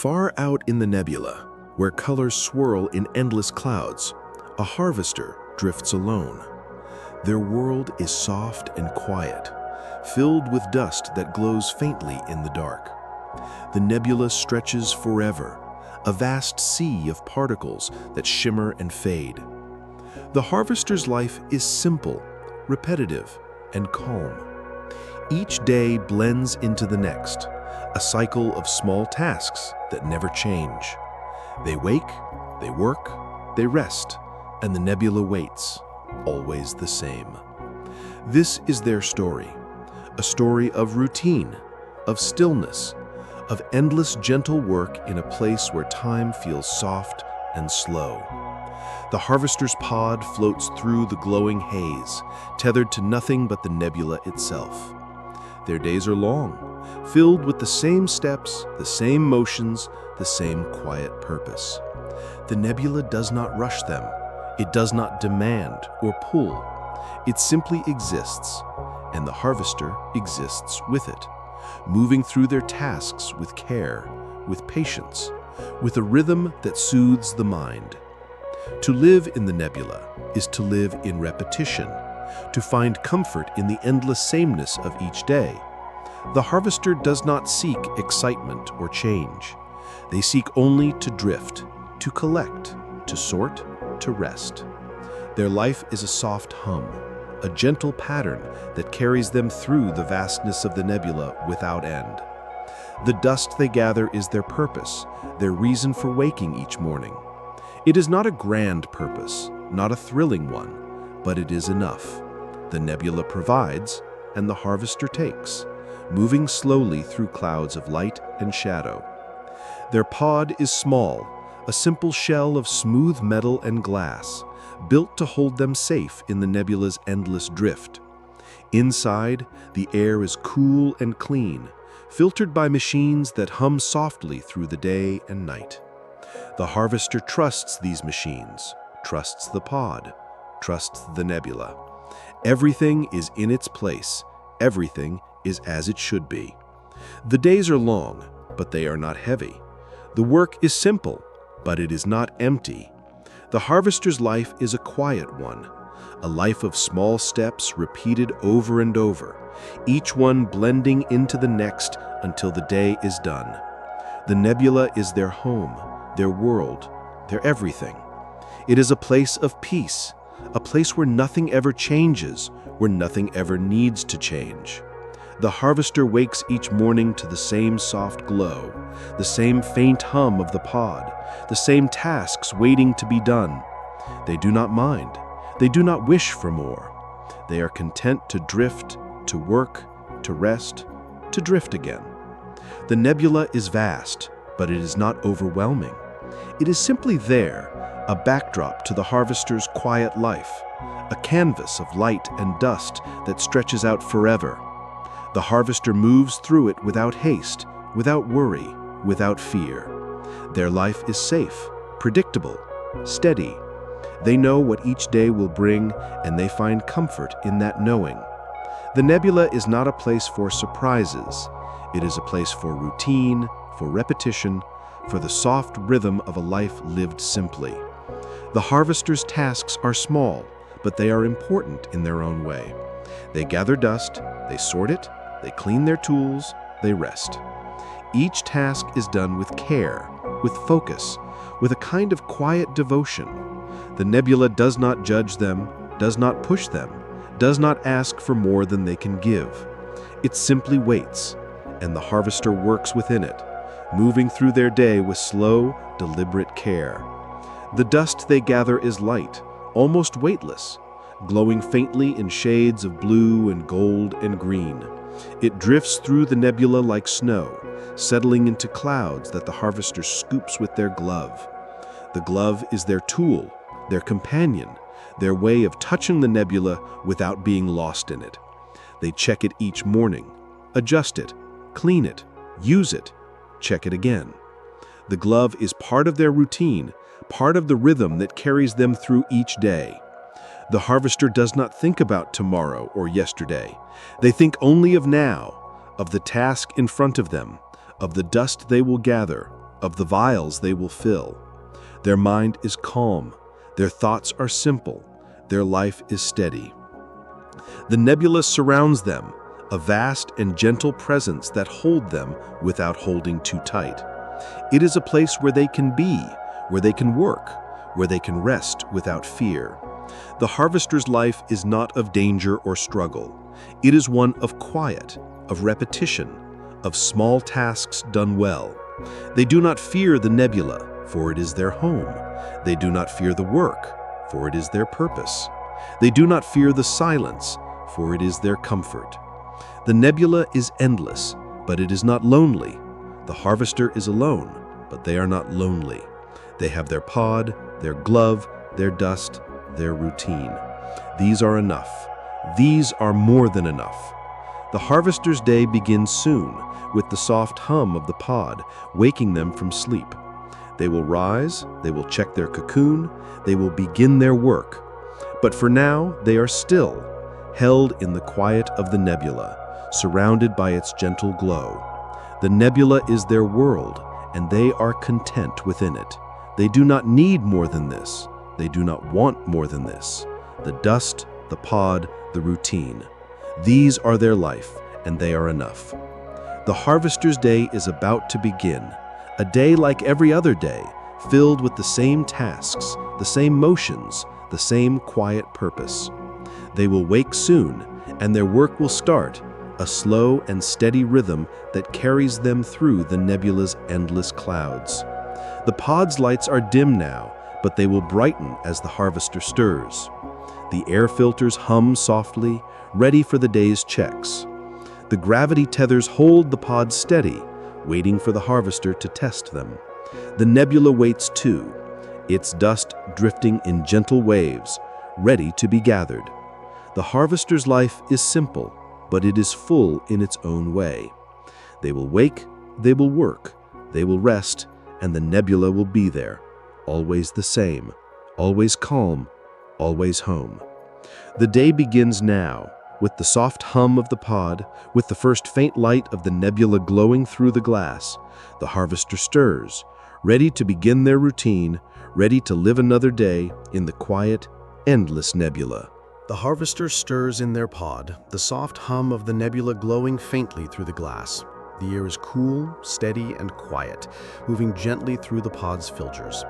Far out in the nebula, where colors swirl in endless clouds, a harvester drifts alone. Their world is soft and quiet, filled with dust that glows faintly in the dark. The nebula stretches forever, a vast sea of particles that shimmer and fade. The harvester's life is simple, repetitive, and calm. Each day blends into the next, a cycle of small tasks that never change. They wake, they work, they rest, and the nebula waits, always the same. This is their story, a story of routine, of stillness, of endless gentle work in a place where time feels soft and slow. The harvester's pod floats through the glowing haze, tethered to nothing but the nebula itself. Their days are long, filled with the same steps, the same motions, the same quiet purpose. The nebula does not rush them. It does not demand or pull. It simply exists, and the harvester exists with it, moving through their tasks with care, with patience, with a rhythm that soothes the mind. To live in the nebula is to live in repetition, to find comfort in the endless sameness of each day. The harvester does not seek excitement or change. They seek only to drift, to collect, to sort, to rest. Their life is a soft hum, a gentle pattern that carries them through the vastness of the nebula without end. The dust they gather is their purpose, their reason for waking each morning. It is not a grand purpose, not a thrilling one, but it is enough. The nebula provides, and the harvester takes, moving slowly through clouds of light and shadow. Their pod is small, a simple shell of smooth metal and glass, built to hold them safe in the nebula's endless drift. Inside, the air is cool and clean, filtered by machines that hum softly through the day and night. The harvester trusts these machines, trusts the pod, trusts the nebula. Everything is in its place. Everything is as it should be. The days are long, but they are not heavy. The work is simple, but it is not empty. The harvester's life is a quiet one, a life of small steps repeated over and over, each one blending into the next until the day is done. The nebula is their home, their world, their everything. It is a place of peace, a place where nothing ever changes, where nothing ever needs to change. The harvester wakes each morning to the same soft glow, the same faint hum of the pod, the same tasks waiting to be done. They do not mind. They do not wish for more. They are content to drift, to work, to rest, to drift again. The nebula is vast, but it is not overwhelming. It is simply there, a backdrop to the harvester's quiet life, a canvas of light and dust that stretches out forever. The harvester moves through it without haste, without worry, without fear. Their life is safe, predictable, steady. They know what each day will bring, and they find comfort in that knowing. The nebula is not a place for surprises. It is a place for routine, for repetition, for the soft rhythm of a life lived simply. The harvester's tasks are small, but they are important in their own way. They gather dust, they sort it, they clean their tools, they rest. Each task is done with care, with focus, with a kind of quiet devotion. The nebula does not judge them, does not push them, does not ask for more than they can give. It simply waits, and the harvester works within it, moving through their day with slow, deliberate care. The dust they gather is light, almost weightless, glowing faintly in shades of blue and gold and green. It drifts through the nebula like snow, settling into clouds that the harvester scoops with their glove. The glove is their tool, their companion, their way of touching the nebula without being lost in it. They check it each morning, adjust it, clean it, use it, check it again. The glove is part of their routine, part of the rhythm that carries them through each day. The harvester does not think about tomorrow or yesterday. They think only of now, of the task in front of them, of the dust they will gather, of the vials they will fill. Their mind is calm, their thoughts are simple, their life is steady. The nebula surrounds them, a vast and gentle presence that holds them without holding too tight. It is a place where they can be, where they can work, where they can rest without fear. The harvester's life is not of danger or struggle. It is one of quiet, of repetition, of small tasks done well. They do not fear the nebula, for it is their home. They do not fear the work, for it is their purpose. They do not fear the silence, for it is their comfort. The nebula is endless, but it is not lonely. The harvester is alone, but they are not lonely. They have their pod, their glove, their dust, their routine. These are enough. These are more than enough. The harvester's day begins soon, with the soft hum of the pod waking them from sleep. They will rise, they will check their cocoon, they will begin their work. But for now, they are still, held in the quiet of the nebula, surrounded by its gentle glow. The nebula is their world, and they are content within it. They do not need more than this. They do not want more than this. The dust, the pod, the routine. These are their life, and they are enough. The harvester's day is about to begin, a day like every other day, filled with the same tasks, the same motions, the same quiet purpose. They will wake soon, and their work will start, a slow and steady rhythm that carries them through the nebula's endless clouds. The pod's lights are dim now, but they will brighten as the harvester stirs. The air filters hum softly, ready for the day's checks. The gravity tethers hold the pod steady, waiting for the harvester to test them. The nebula waits too, its dust drifting in gentle waves, ready to be gathered. The harvester's life is simple, but it is full in its own way. They will wake, they will work, they will rest, and the nebula will be there, always the same, always calm, always home. The day begins now, with the soft hum of the pod, with the first faint light of the nebula glowing through the glass. The harvester stirs, ready to begin their routine, ready to live another day in the quiet, endless nebula. The harvester stirs in their pod, the soft hum of the nebula glowing faintly through the glass. The air is cool, steady, and quiet, moving gently through the pod's filters.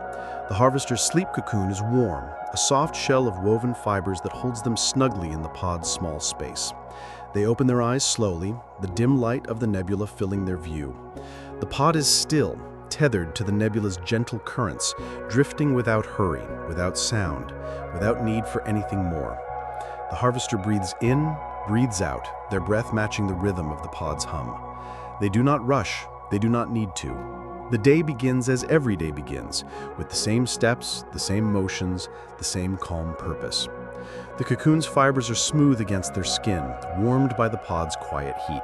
The harvester's sleep cocoon is warm, a soft shell of woven fibers that holds them snugly in the pod's small space. They open their eyes slowly, the dim light of the nebula filling their view. The pod is still, tethered to the nebula's gentle currents, drifting without hurry, without sound, without need for anything more. The harvester breathes in, breathes out, their breath matching the rhythm of the pod's hum. They do not rush, they do not need to. The day begins as every day begins, with the same steps, the same motions, the same calm purpose. The cocoon's fibers are smooth against their skin, warmed by the pod's quiet heat.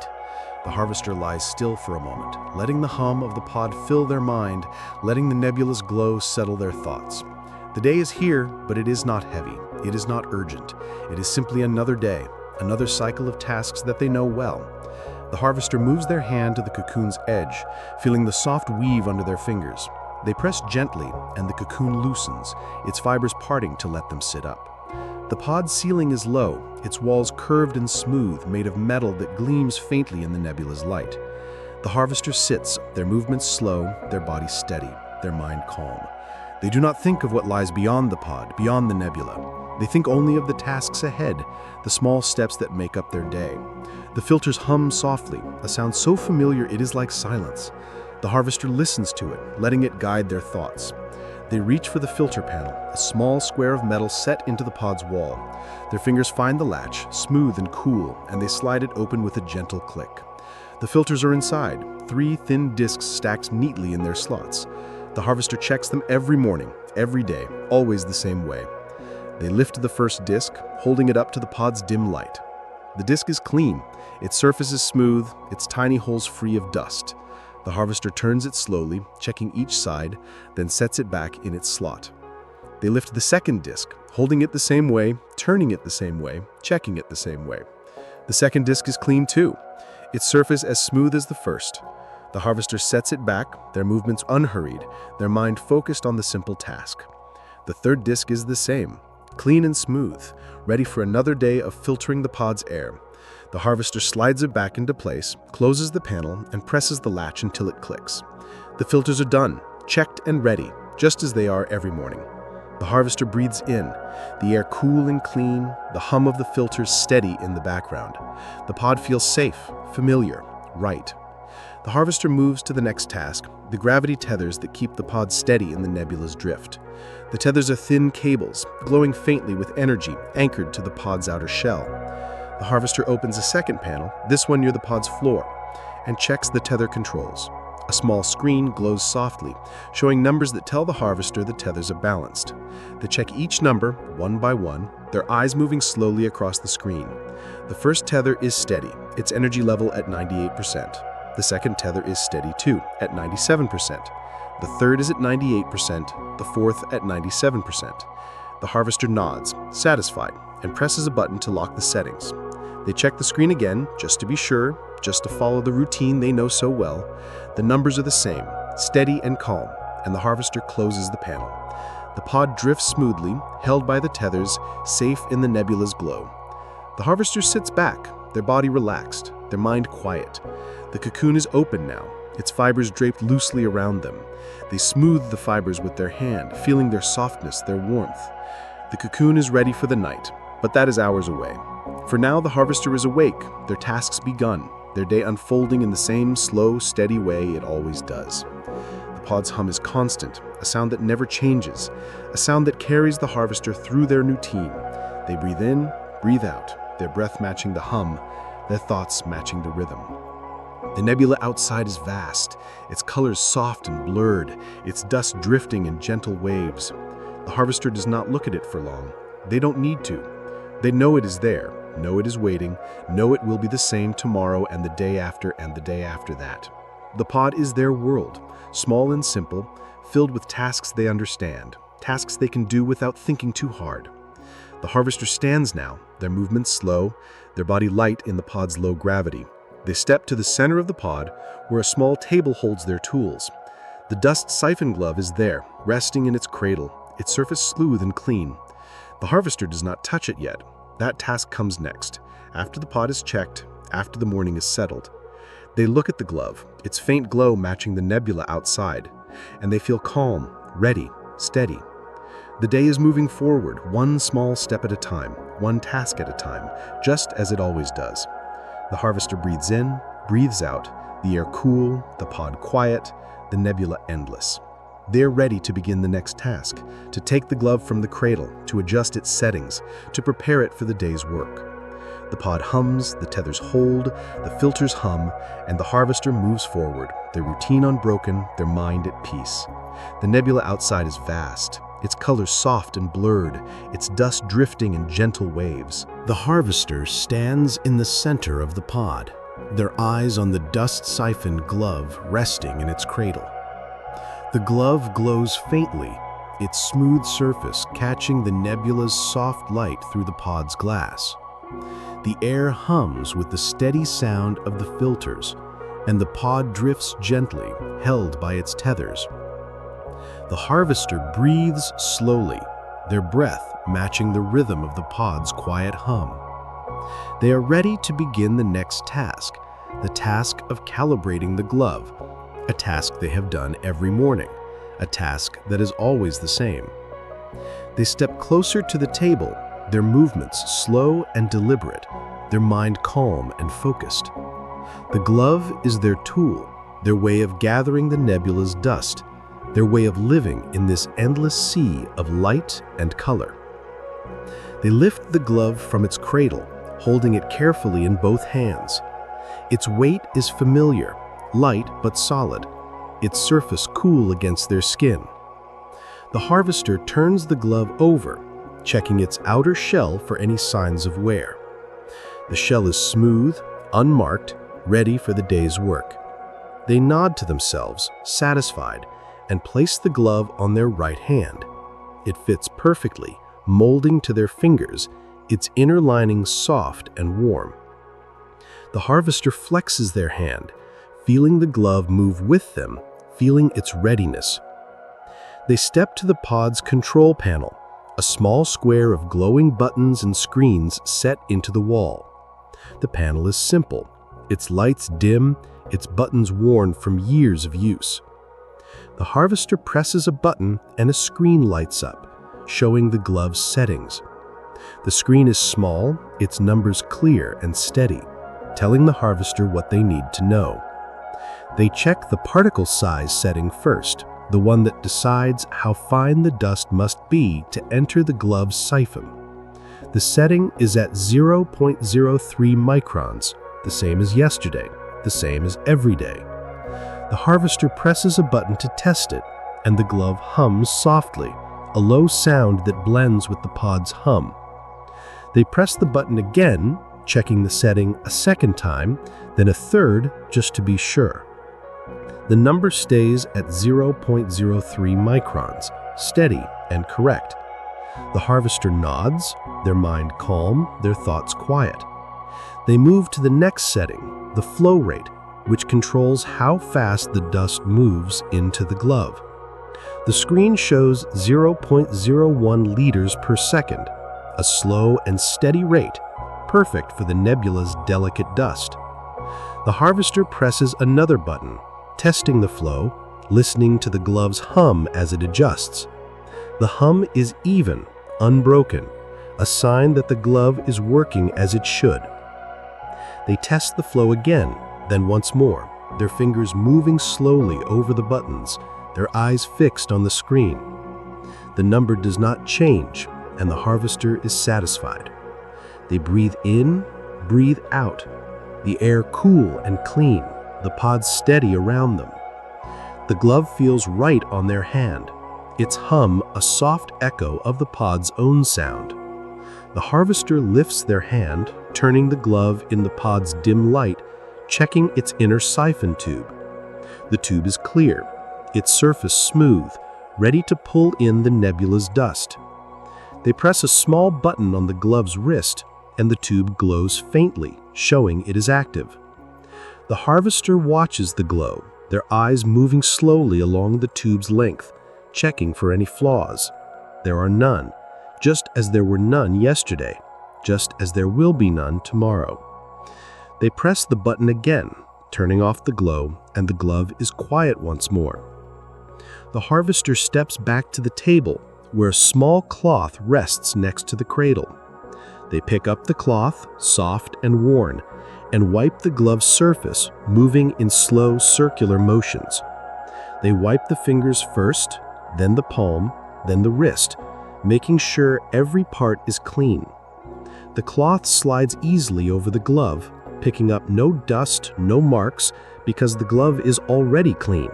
The harvester lies still for a moment, letting the hum of the pod fill their mind, letting the nebula's glow settle their thoughts. The day is here, but it is not heavy. It is not urgent. It is simply another day, another cycle of tasks that they know well. The harvester moves their hand to the cocoon's edge, feeling the soft weave under their fingers. They press gently, and the cocoon loosens, its fibers parting to let them sit up. The pod's ceiling is low, its walls curved and smooth, made of metal that gleams faintly in the nebula's light. The harvester sits, their movements slow, their body steady, their mind calm. They do not think of what lies beyond the pod, beyond the nebula. They think only of the tasks ahead, the small steps that make up their day. The filters hum softly, a sound so familiar it is like silence. The harvester listens to it, letting it guide their thoughts. They reach for the filter panel, a small square of metal set into the pod's wall. Their fingers find the latch, smooth and cool, and they slide it open with a gentle click. The filters are inside, 3 thin discs stacked neatly in their slots. The harvester checks them every morning, every day, always the same way. They lift the first disc, holding it up to the pod's dim light. The disc is clean, its surface is smooth, its tiny holes free of dust. The harvester turns it slowly, checking each side, then sets it back in its slot. They lift the second disc, holding it the same way, turning it the same way, checking it the same way. The second disc is clean too, its surface as smooth as the first. The harvester sets it back, their movements unhurried, their mind focused on the simple task. The third disc is the same, clean and smooth, ready for another day of filtering the pod's air. The harvester slides it back into place, closes the panel, and presses the latch until it clicks. The filters are done, checked and ready, just as they are every morning. The harvester breathes in, the air cool and clean, the hum of the filters steady in the background. The pod feels safe, familiar, right. The harvester moves to the next task, the gravity tethers that keep the pod steady in the nebula's drift. The tethers are thin cables, glowing faintly with energy, anchored to the pod's outer shell. The harvester opens a second panel, this one near the pod's floor, and checks the tether controls. A small screen glows softly, showing numbers that tell the harvester the tethers are balanced. They check each number, one by one, their eyes moving slowly across the screen. The first tether is steady, its energy level at 98%. The second tether is steady too, at 97%. The third is at 98%, the fourth at 97%. The harvester nods, satisfied, and presses a button to lock the settings. They check the screen again, just to be sure, just to follow the routine they know so well. The numbers are the same, steady and calm, and the harvester closes the panel. The pod drifts smoothly, held by the tethers, safe in the nebula's glow. The harvester sits back, their body relaxed, their mind quiet. The cocoon is open now, its fibers draped loosely around them. They smooth the fibers with their hand, feeling their softness, their warmth. The cocoon is ready for the night, but that is hours away. For now, the harvester is awake, their tasks begun, their day unfolding in the same slow, steady way it always does. The pod's hum is constant, a sound that never changes, a sound that carries the harvester through their routine. They breathe in, breathe out, their breath matching the hum, their thoughts matching the rhythm. The nebula outside is vast, its colors soft and blurred, its dust drifting in gentle waves. The harvester does not look at it for long. They don't need to. They know it is there, know it is waiting, know it will be the same tomorrow and the day after and the day after that. The pod is their world, small and simple, filled with tasks they understand, tasks they can do without thinking too hard. The harvester stands now, their movements slow, their body light in the pod's low gravity. They step to the center of the pod, where a small table holds their tools. The dust siphon glove is there, resting in its cradle, its surface smooth and clean. The harvester does not touch it yet. That task comes next, after the pod is checked, after the morning is settled. They look at the glove, its faint glow matching the nebula outside, and they feel calm, ready, steady. The day is moving forward, one small step at a time, one task at a time, just as it always does. The harvester breathes in, breathes out, the air cool, the pod quiet, the nebula endless. They're ready to begin the next task, to take the glove from the cradle, to adjust its settings, to prepare it for the day's work. The pod hums, the tethers hold, the filters hum, and the harvester moves forward, their routine unbroken, their mind at peace. The nebula outside is vast, its colors soft and blurred, its dust drifting in gentle waves. The harvester stands in the center of the pod, their eyes on the dust siphon glove resting in its cradle. The glove glows faintly, its smooth surface catching the nebula's soft light through the pod's glass. The air hums with the steady sound of the filters, and the pod drifts gently, held by its tethers. The harvester breathes slowly, their breath matching the rhythm of the pod's quiet hum. They are ready to begin the next task, the task of calibrating the glove, a task they have done every morning, a task that is always the same. They step closer to the table, their movements slow and deliberate, their mind calm and focused. The glove is their tool, their way of gathering the nebula's dust, their way of living in this endless sea of light and color. They lift the glove from its cradle, holding it carefully in both hands. Its weight is familiar, light but solid, its surface cool against their skin. The harvester turns the glove over, checking its outer shell for any signs of wear. The shell is smooth, unmarked, ready for the day's work. They nod to themselves, satisfied, and place the glove on their right hand. It fits perfectly, molding to their fingers, its inner lining soft and warm. The harvester flexes their hand, feeling the glove move with them, feeling its readiness. They step to the pod's control panel, a small square of glowing buttons and screens set into the wall. The panel is simple, its lights dim, its buttons worn from years of use. The harvester presses a button and a screen lights up, showing the glove's settings. The screen is small, its numbers clear and steady, telling the harvester what they need to know. They check the particle size setting first, the one that decides how fine the dust must be to enter the glove's siphon. The setting is at 0.03 microns, the same as yesterday, the same as every day. The harvester presses a button to test it, and the glove hums softly, a low sound that blends with the pod's hum. They press the button again, checking the setting a second time, then a third just to be sure. The number stays at 0.03 microns, steady and correct. The harvester nods, their mind calm, their thoughts quiet. They move to the next setting, the flow rate, which controls how fast the dust moves into the glove. The screen shows 0.01 liters per second, a slow and steady rate, perfect for the nebula's delicate dust. The harvester presses another button, testing the flow, listening to the glove's hum as it adjusts. The hum is even, unbroken, a sign that the glove is working as it should. They test the flow again, then once more, their fingers moving slowly over the buttons, their eyes fixed on the screen. The number does not change, and the harvester is satisfied. They breathe in, breathe out, the air cool and clean, the pod steady around them. The glove feels right on their hand, its hum a soft echo of the pod's own sound. The harvester lifts their hand, turning the glove in the pod's dim light, checking its inner siphon tube. The tube is clear, its surface smooth, ready to pull in the nebula's dust. They press a small button on the glove's wrist, and the tube glows faintly, showing it is active. The harvester watches the glow, their eyes moving slowly along the tube's length, checking for any flaws. There are none, just as there were none yesterday, just as there will be none tomorrow. They press the button again, turning off the glow, and the glove is quiet once more. The harvester steps back to the table, where a small cloth rests next to the cradle. They pick up the cloth, soft and worn, and wipe the glove's surface, moving in slow circular motions. They wipe the fingers first, then the palm, then the wrist, making sure every part is clean. The cloth slides easily over the glove, picking up no dust, no marks, because the glove is already clean.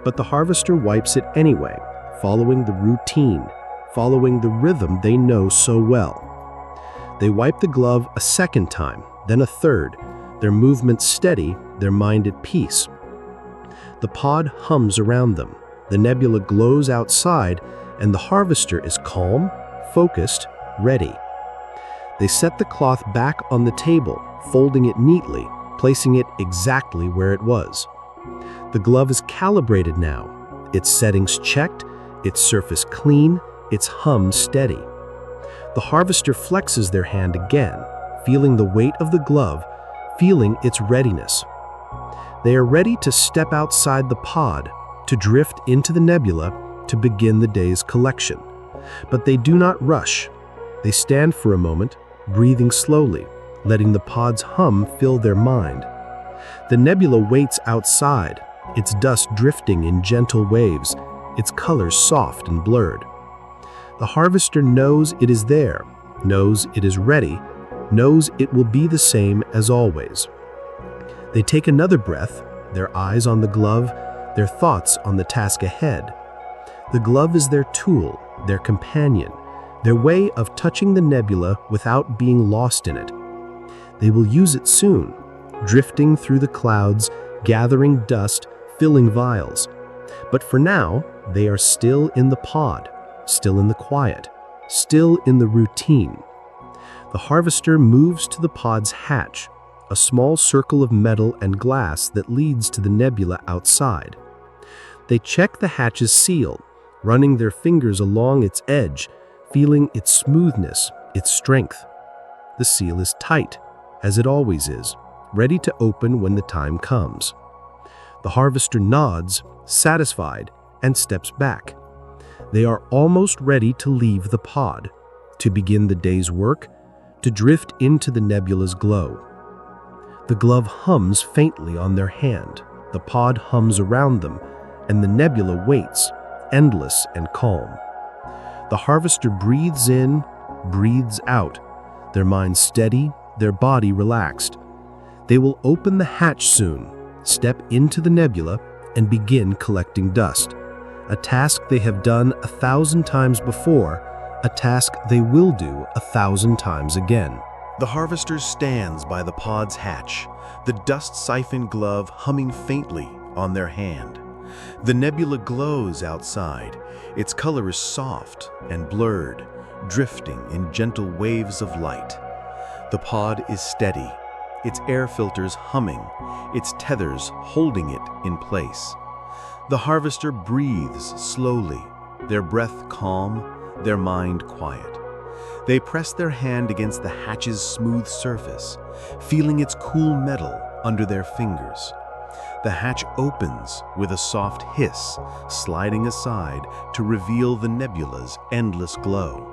But the harvester wipes it anyway, following the routine, following the rhythm they know so well. They wipe the glove a second time, then a third, their movement steady, their mind at peace. The pod hums around them, the nebula glows outside, and the harvester is calm, focused, ready. They set the cloth back on the table, folding it neatly, placing it exactly where it was. The glove is calibrated now, its settings checked, its surface clean, its hum steady. The harvester flexes their hand again, feeling the weight of the glove, feeling its readiness. They are ready to step outside the pod, to drift into the nebula, to begin the day's collection. But they do not rush. They stand for a moment, breathing slowly, letting the pod's hum fill their mind. The nebula waits outside, its dust drifting in gentle waves, its colors soft and blurred. The harvester knows it is there, knows it is ready, knows it will be the same as always. They take another breath, their eyes on the glove, their thoughts on the task ahead. The glove is their tool, their companion, their way of touching the nebula without being lost in it. They will use it soon, drifting through the clouds, gathering dust, filling vials. But for now, they are still in the pod, still in the quiet, still in the routine. The harvester moves to the pod's hatch, a small circle of metal and glass that leads to the nebula outside. They check the hatch's seal, running their fingers along its edge, feeling its smoothness, its strength. The seal is tight, as it always is, ready to open when the time comes. The harvester nods, satisfied, and steps back. They are almost ready to leave the pod, to begin the day's work, to drift into the nebula's glow. The glove hums faintly on their hand, the pod hums around them, and the nebula waits, endless and calm. The harvester breathes in, breathes out, their mind steady, their body relaxed. They will open the hatch soon, step into the nebula, and begin collecting dust. A task they have done 1,000 times before, a task they will do 1,000 times again. The harvester stands by the pod's hatch, the dust siphon glove humming faintly on their hand. The nebula glows outside. Its color is soft and blurred, drifting in gentle waves of light. The pod is steady, its air filters humming, its tethers holding it in place. The harvester breathes slowly, their breath calm, their mind quiet. They press their hand against the hatch's smooth surface, feeling its cool metal under their fingers. The hatch opens with a soft hiss, sliding aside to reveal the nebula's endless glow.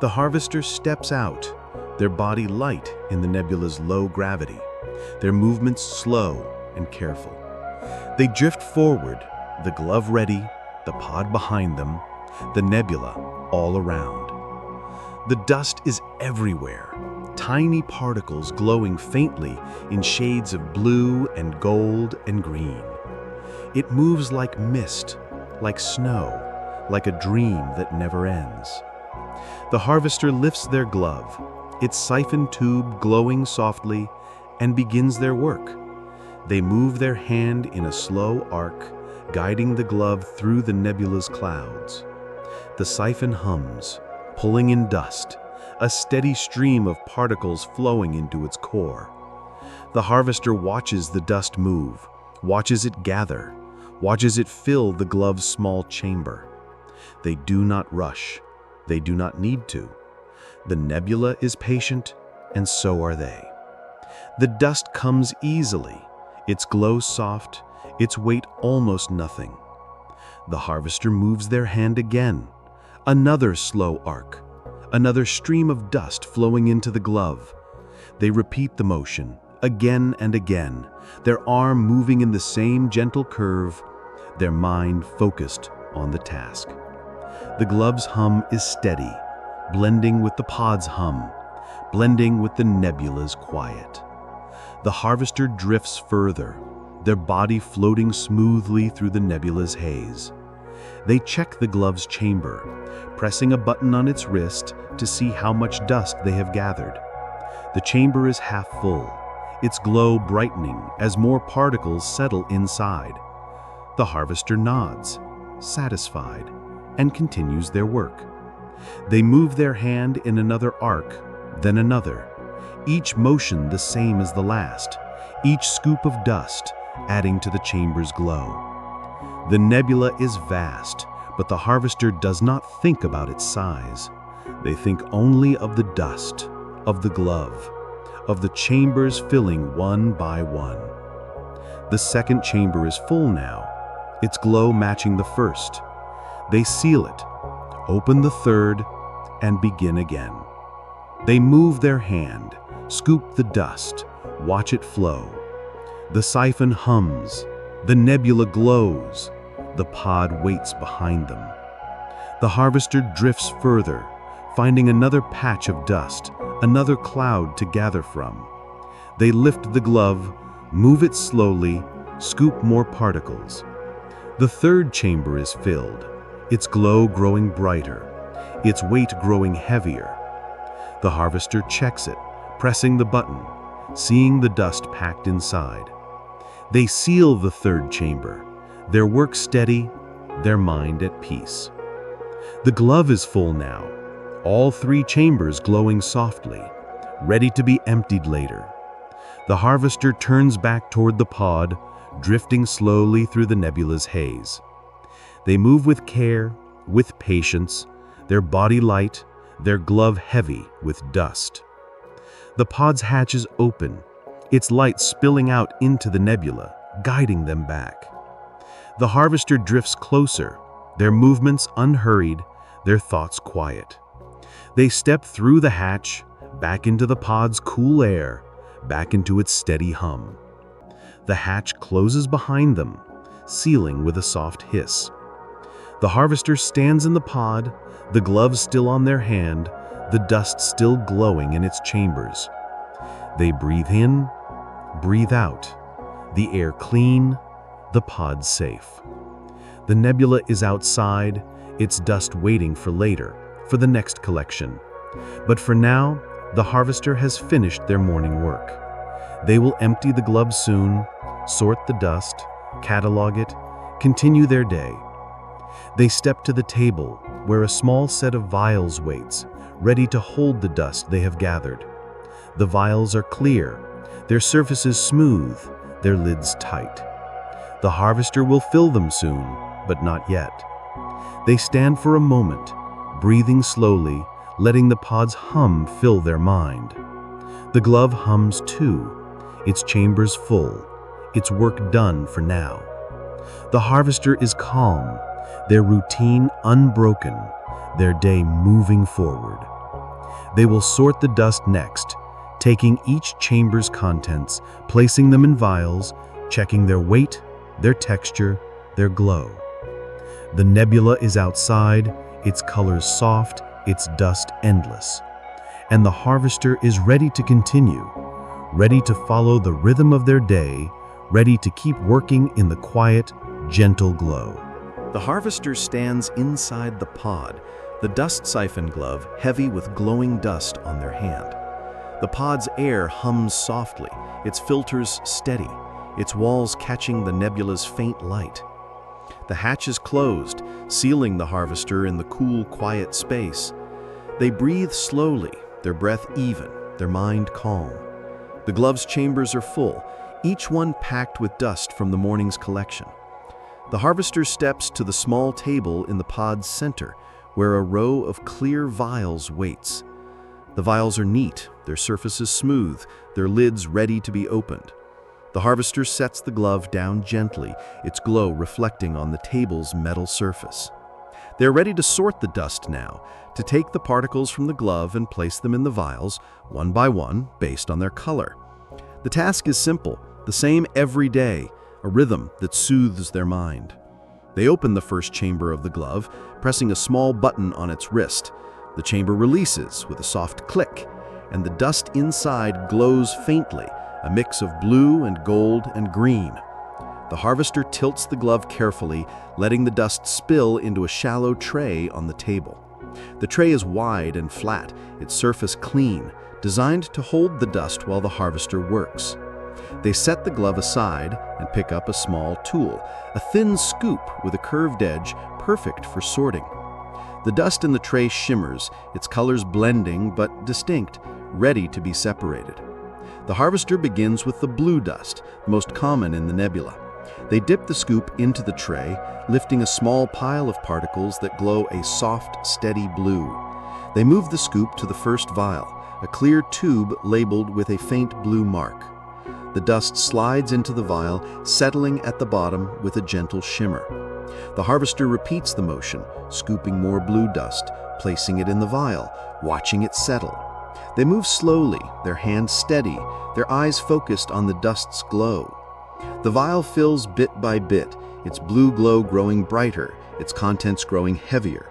The harvester steps out, their body light in the nebula's low gravity, their movements slow and careful. They drift forward, the glove ready, the pod behind them, the nebula all around. The dust is everywhere, tiny particles glowing faintly in shades of blue and gold and green. It moves like mist, like snow, like a dream that never ends. The harvester lifts their glove, its siphon tube glowing softly, and begins their work. They move their hand in a slow arc, guiding the glove through the nebula's clouds. The siphon hums, pulling in dust, a steady stream of particles flowing into its core. The harvester watches the dust move, watches it gather, watches it fill the glove's small chamber. They do not rush. They do not need to. The nebula is patient, and so are they. The dust comes easily, its glow soft, its weight almost nothing. The harvester moves their hand again. Another slow arc, another stream of dust flowing into the glove. They repeat the motion, again and again, their arm moving in the same gentle curve, their mind focused on the task. The glove's hum is steady, blending with the pod's hum, blending with the nebula's quiet. The harvester drifts further, their body floating smoothly through the nebula's haze. They check the glove's chamber, pressing a button on its wrist to see how much dust they have gathered. The chamber is half full, its glow brightening as more particles settle inside. The harvester nods, satisfied, and continues their work. They move their hand in another arc, then another, each motion the same as the last, each scoop of dust adding to the chamber's glow. The nebula is vast, but the harvester does not think about its size. They think only of the dust, of the glove, of the chambers filling one by one. The second chamber is full now, its glow matching the first. They seal it, open the third, and begin again. They move their hand, scoop the dust, watch it flow. The siphon hums, the nebula glows, the pod waits behind them. The harvester drifts further, finding another patch of dust, another cloud to gather from. They lift the glove, move it slowly, scoop more particles. The third chamber is filled, its glow growing brighter, its weight growing heavier. The harvester checks it, pressing the button, seeing the dust packed inside. They seal the third chamber, their work steady, their mind at peace. The glove is full now, all three chambers glowing softly, ready to be emptied later. The harvester turns back toward the pod, drifting slowly through the nebula's haze. They move with care, with patience, their body light, their glove heavy with dust. The pod's hatches open, its light spilling out into the nebula, guiding them back. The harvester drifts closer, their movements unhurried, their thoughts quiet. They step through the hatch, back into the pod's cool air, back into its steady hum. The hatch closes behind them, sealing with a soft hiss. The harvester stands in the pod, the gloves still on their hand, the dust still glowing in its chambers. They breathe in, breathe out, the air clean, the pod safe. The nebula is outside, its dust waiting for later, for the next collection. But for now, the harvester has finished their morning work. They will empty the gloves soon, sort the dust, catalog it, continue their day. They step to the table, where a small set of vials waits, ready to hold the dust they have gathered. The vials are clear, their surfaces smooth, their lids tight. The harvester will fill them soon, but not yet. They stand for a moment, breathing slowly, letting the pod's hum fill their mind. The glove hums too, its chambers full, its work done for now. The harvester is calm, their routine unbroken, their day moving forward. They will sort the dust next, taking each chamber's contents, placing them in vials, checking their weight, their texture, their glow. The nebula is outside, its colors soft, its dust endless. And the harvester is ready to continue, ready to follow the rhythm of their day, ready to keep working in the quiet, gentle glow. The harvester stands inside the pod, the dust siphon glove heavy with glowing dust on their hand. The pod's air hums softly, its filters steady, its walls catching the nebula's faint light. The hatch is closed, sealing the harvester in the cool, quiet space. They breathe slowly, their breath even, their mind calm. The glove's chambers are full, each one packed with dust from the morning's collection. The harvester steps to the small table in the pod's center, where a row of clear vials waits. The vials are neat, their surfaces smooth, their lids ready to be opened. The harvester sets the glove down gently, its glow reflecting on the table's metal surface. They're ready to sort the dust now, to take the particles from the glove and place them in the vials, one by one, based on their color. The task is simple, the same every day, a rhythm that soothes their mind. They open the first chamber of the glove, pressing a small button on its wrist. The chamber releases with a soft click, and the dust inside glows faintly, a mix of blue and gold and green. The harvester tilts the glove carefully, letting the dust spill into a shallow tray on the table. The tray is wide and flat, its surface clean, designed to hold the dust while the harvester works. They set the glove aside and pick up a small tool, a thin scoop with a curved edge, perfect for sorting. The dust in the tray shimmers, its colors blending but distinct, ready to be separated. The harvester begins with the blue dust, the most common in the nebula. They dip the scoop into the tray, lifting a small pile of particles that glow a soft, steady blue. They move the scoop to the first vial, a clear tube labeled with a faint blue mark. The dust slides into the vial, settling at the bottom with a gentle shimmer. The harvester repeats the motion, scooping more blue dust, placing it in the vial, watching it settle. They move slowly, their hands steady, their eyes focused on the dust's glow. The vial fills bit by bit, its blue glow growing brighter, its contents growing heavier.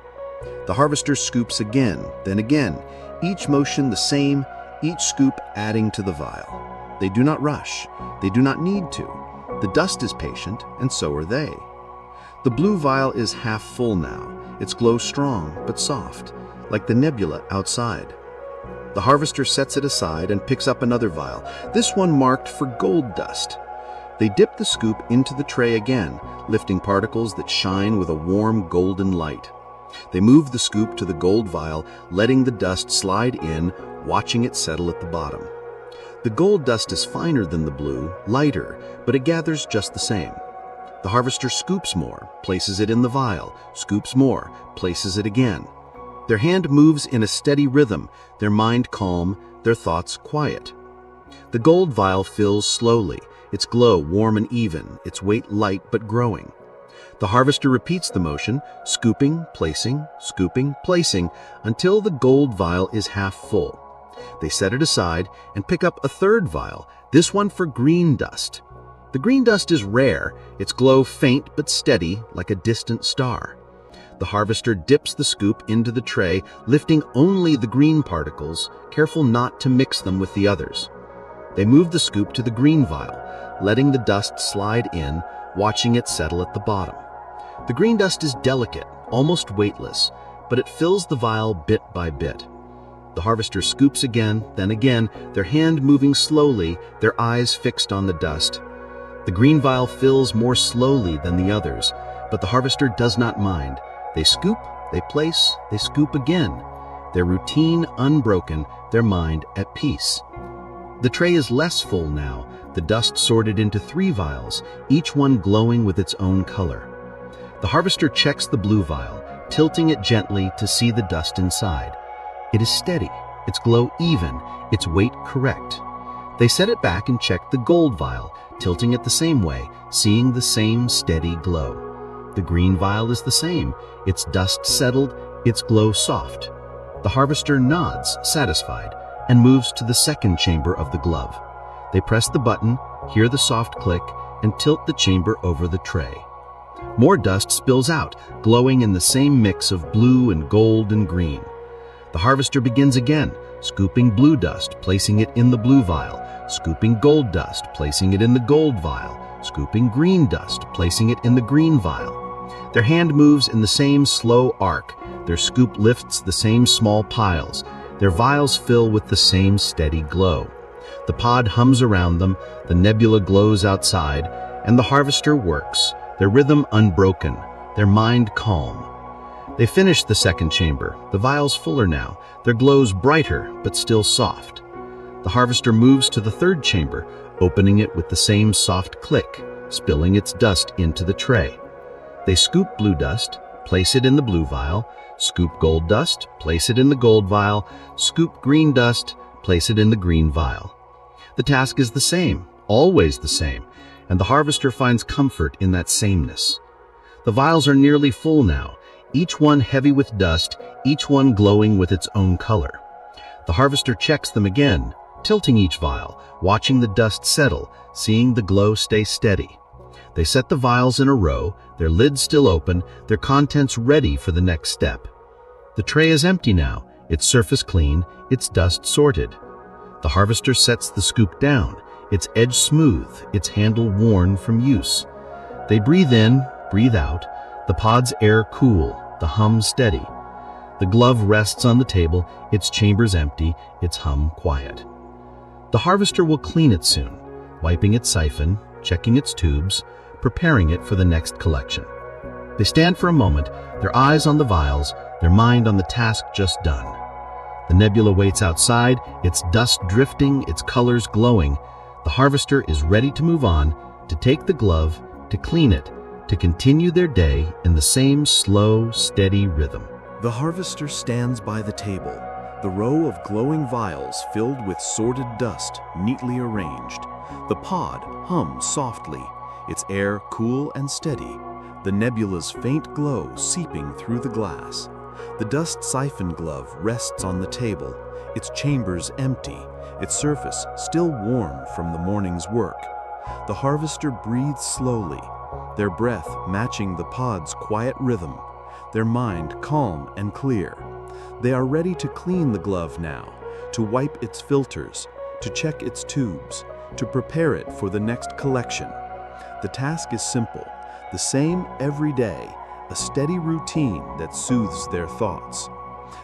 The harvester scoops again, then again, each motion the same, each scoop adding to the vial. They do not rush. They do not need to. The dust is patient, and so are they. The blue vial is half full now, its glow strong but soft, like the nebula outside. The harvester sets it aside and picks up another vial, this one marked for gold dust. They dip the scoop into the tray again, lifting particles that shine with a warm golden light. They move the scoop to the gold vial, letting the dust slide in, watching it settle at the bottom. The gold dust is finer than the blue, lighter, but it gathers just the same. The harvester scoops more, places it in the vial, scoops more, places it again. Their hand moves in a steady rhythm, their mind calm, their thoughts quiet. The gold vial fills slowly, its glow warm and even, its weight light but growing. The harvester repeats the motion, scooping, placing, until the gold vial is half full. They set it aside and pick up a third vial, this one for green dust. The green dust is rare, its glow faint but steady like a distant star. The harvester dips the scoop into the tray, lifting only the green particles, careful not to mix them with the others. They move the scoop to the green vial, letting the dust slide in, watching it settle at the bottom. The green dust is delicate, almost weightless, but it fills the vial bit by bit. The harvester scoops again, then again, their hand moving slowly, their eyes fixed on the dust. The green vial fills more slowly than the others, but the harvester does not mind. They scoop, they place, they scoop again. Their routine unbroken, their mind at peace. The tray is less full now, the dust sorted into 3 vials, each one glowing with its own color. The harvester checks the blue vial, tilting it gently to see the dust inside. It is steady, its glow even, its weight correct. They set it back and check the gold vial, tilting it the same way, seeing the same steady glow. The green vial is the same, its dust settled, its glow soft. The harvester nods, satisfied, and moves to the second chamber of the glove. They press the button, hear the soft click, and tilt the chamber over the tray. More dust spills out, glowing in the same mix of blue and gold and green. The harvester begins again, scooping blue dust, placing it in the blue vial, scooping gold dust, placing it in the gold vial, scooping green dust, placing it in the green vial. Their hand moves in the same slow arc, their scoop lifts the same small piles, their vials fill with the same steady glow. The pod hums around them, the nebula glows outside, and the harvester works, their rhythm unbroken, their mind calm. They finish the second chamber, the vials fuller now, their glows brighter but still soft. The harvester moves to the third chamber, opening it with the same soft click, spilling its dust into the tray. They scoop blue dust, place it in the blue vial, scoop gold dust, place it in the gold vial, scoop green dust, place it in the green vial. The task is the same, always the same, and the harvester finds comfort in that sameness. The vials are nearly full now, each one heavy with dust, each one glowing with its own color. The harvester checks them again, tilting each vial, watching the dust settle, seeing the glow stay steady. They set the vials in a row, their lids still open, their contents ready for the next step. The tray is empty now, its surface clean, its dust sorted. The harvester sets the scoop down, its edge smooth, its handle worn from use. They breathe in, breathe out, the pod's air cool, the hum steady. The glove rests on the table, its chambers empty, its hum quiet. The harvester will clean it soon, wiping its siphon, checking its tubes, preparing it for the next collection. They stand for a moment, their eyes on the vials, their mind on the task just done. The nebula waits outside, its dust drifting, its colors glowing. The harvester is ready to move on, to take the glove, to clean it, to continue their day in the same slow, steady rhythm. The harvester stands by the table, the row of glowing vials filled with sorted dust neatly arranged. The pod hums softly, its air cool and steady, the nebula's faint glow seeping through the glass. The dust siphon glove rests on the table, its chambers empty, its surface still warm from the morning's work. The harvester breathes slowly, their breath matching the pod's quiet rhythm, their mind calm and clear. They are ready to clean the glove now, to wipe its filters, to check its tubes, to prepare it for the next collection. The task is simple, the same every day, a steady routine that soothes their thoughts.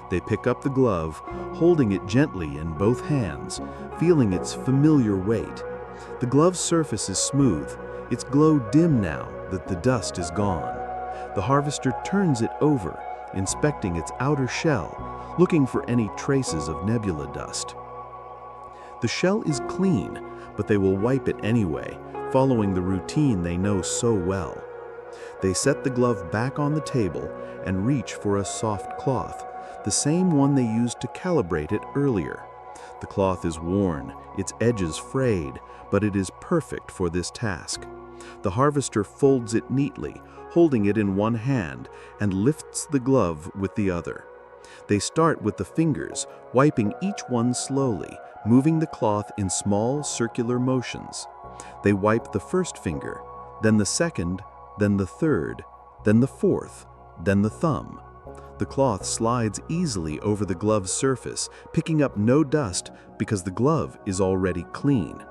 They pick up the glove, holding it gently in both hands, feeling its familiar weight. The glove's surface is smooth, its glow dim now that the dust is gone. The harvester turns it over, inspecting its outer shell, looking for any traces of nebula dust. The shell is clean, but they will wipe it anyway, following the routine they know so well. They set the glove back on the table and reach for a soft cloth, the same one they used to calibrate it earlier. The cloth is worn, its edges frayed, but it is perfect for this task. The harvester folds it neatly, holding it in one hand, and lifts the glove with the other. They start with the fingers, wiping each one slowly, moving the cloth in small circular motions. They wipe the first finger, then the second, then the third, then the fourth, then the thumb. The cloth slides easily over the glove's surface, picking up no dust because the glove is already clean.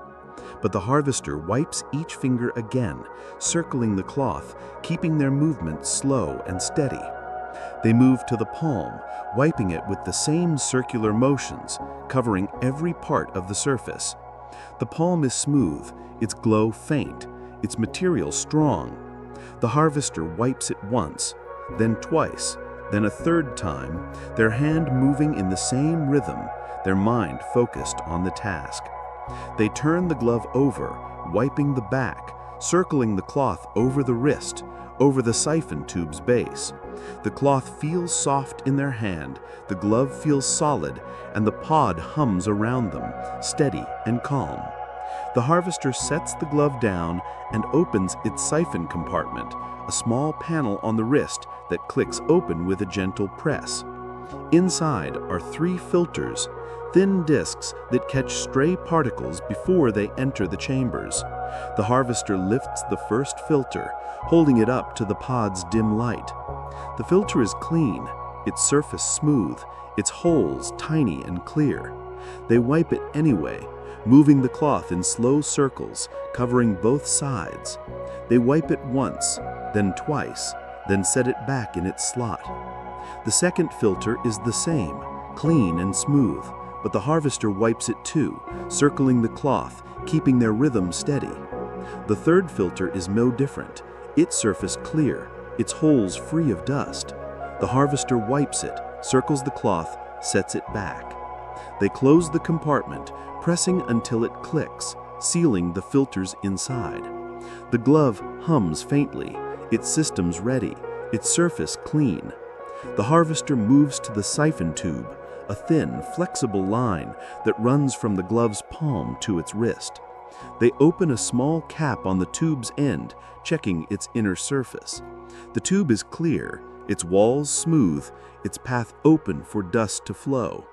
But the harvester wipes each finger again, circling the cloth, keeping their movement slow and steady. They move to the palm, wiping it with the same circular motions, covering every part of the surface. The palm is smooth, its glow faint, its material strong. The harvester wipes it once, then twice, then a third time, their hand moving in the same rhythm, their mind focused on the task. They turn the glove over, wiping the back, circling the cloth over the wrist, over the siphon tube's base. The cloth feels soft in their hand, the glove feels solid, and the pod hums around them, steady and calm. The harvester sets the glove down and opens its siphon compartment, a small panel on the wrist that clicks open with a gentle press. Inside are 3 filters, thin discs that catch stray particles before they enter the chambers. The harvester lifts the first filter, holding it up to the pod's dim light. The filter is clean, its surface smooth, its holes tiny and clear. They wipe it anyway, moving the cloth in slow circles, covering both sides. They wipe it once, then twice, then set it back in its slot. The second filter is the same, clean and smooth, but the harvester wipes it too, circling the cloth, keeping their rhythm steady. The third filter is no different, its surface clear, its holes free of dust. The harvester wipes it, circles the cloth, sets it back. They close the compartment, pressing until it clicks, sealing the filters inside. The glove hums faintly, its systems ready, its surface clean. The harvester moves to the siphon tube, a thin, flexible line that runs from the glove's palm to its wrist. They open a small cap on the tube's end, checking its inner surface. The tube is clear, its walls smooth, its path open for dust to flow.